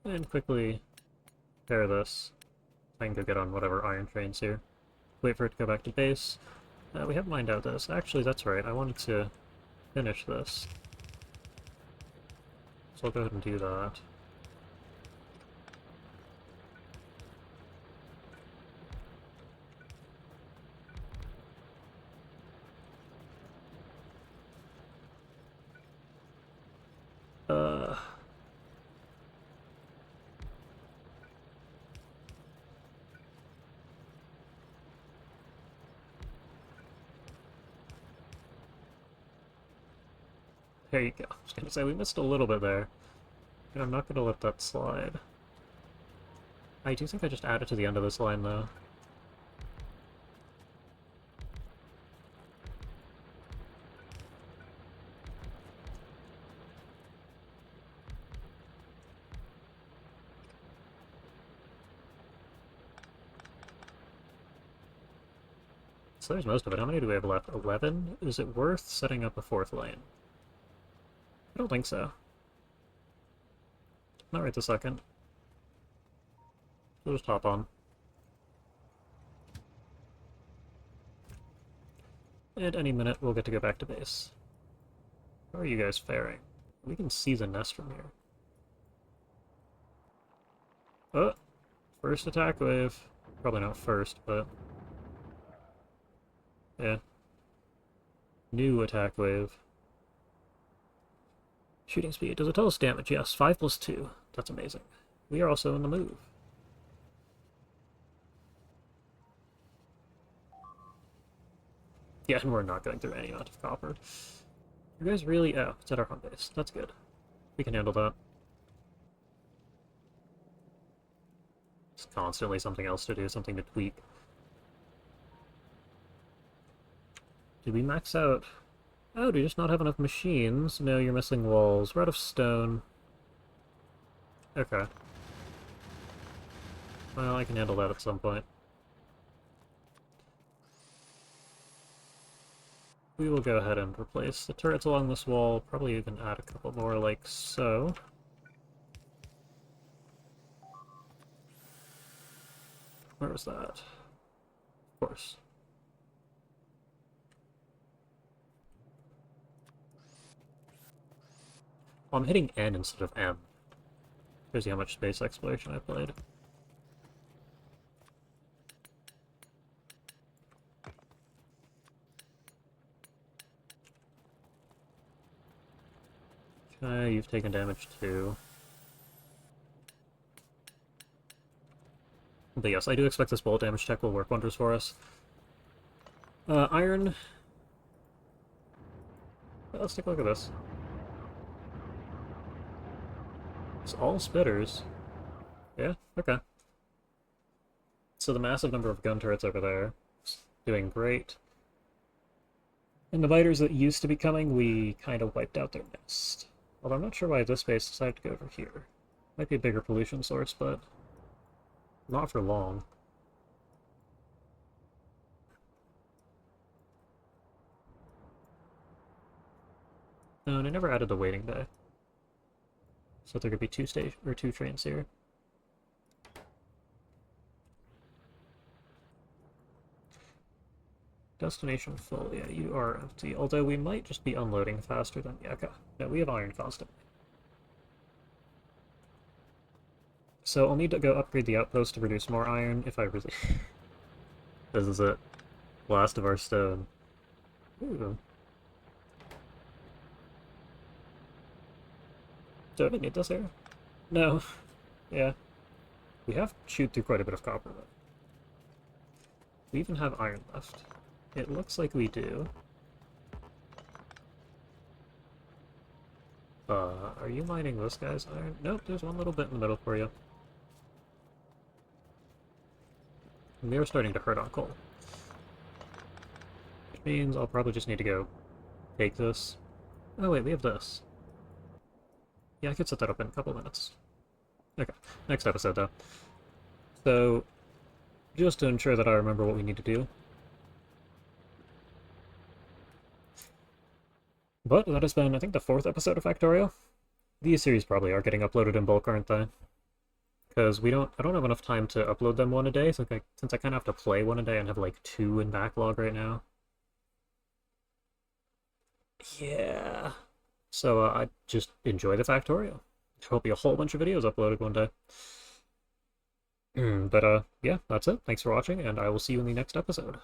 And quickly pair this. I can go get on whatever iron trains here. Wait for it to go back to base. We haven't mined out this. Actually, that's right. I wanted to finish this. So I'll go ahead and do that. There you go. I was gonna say, we missed a little bit there. And I'm not gonna let that slide. I do think I just added to the end of this line, though. So there's most of it. How many do we have left? 11? Is it worth setting up a 4th lane? I don't think so. Not right this second. We'll just hop on. And any minute we'll get to go back to base. How are you guys faring? We can see the nest from here. Oh! First attack wave. Probably not first, but... yeah. New attack wave. Shooting speed. Does it tell us damage? Yes, 5 plus 2. That's amazing. We are also in the move. Yeah, and we're not going through any amount of copper. You guys really... oh, it's at our home base. That's good. We can handle that. It's constantly something else to do, something to tweak. Did we max out... oh, do you just not have enough machines? No, you're missing walls. We're out of stone. Okay. Well, I can handle that at some point. We will go ahead and replace the turrets along this wall, probably even add a couple more like so. Where was that? Of course. Well, I'm hitting N instead of M. Shows you how much space exploration I played. Okay, you've taken damage too. But yes, I do expect this bullet damage tech will work wonders for us. Iron... let's take a look at this. It's all spitters. Yeah, okay. So the massive number of gun turrets over there is doing great. And the biters that used to be coming, we kind of wiped out their nest. Although I'm not sure why this base decided to go over here. Might be a bigger pollution source, but not for long. No, and I never added the waiting bay. So there could be two trains here. Destination full. Yeah, you are empty. Although we might just be unloading faster than Yeka. No, we have iron constantly. So I'll need to go upgrade the outpost to produce more iron if I really... This is it. Last of our stone. Ooh. Do I even need this here? No. Yeah. We have chewed through quite a bit of copper, though. We even have iron left. It looks like we do. Are you mining this guy's iron? Nope, there's one little bit in the middle for you. And we are starting to hurt on coal. Which means I'll probably just need to go take this. Oh wait, we have this. Yeah, I could set that up in a couple minutes. Okay, next episode though. So, just to ensure that I remember what we need to do. But that has been, I think, the 4th episode of Factorio. These series probably are getting uploaded in bulk, aren't they? Because I don't have enough time to upload them one a day, so since I kind of have to play one a day and have like 2 in backlog right now. Yeah. So I just enjoy the Factorio. There will be a whole bunch of videos uploaded one day. But yeah, that's it. Thanks for watching, and I will see you in the next episode.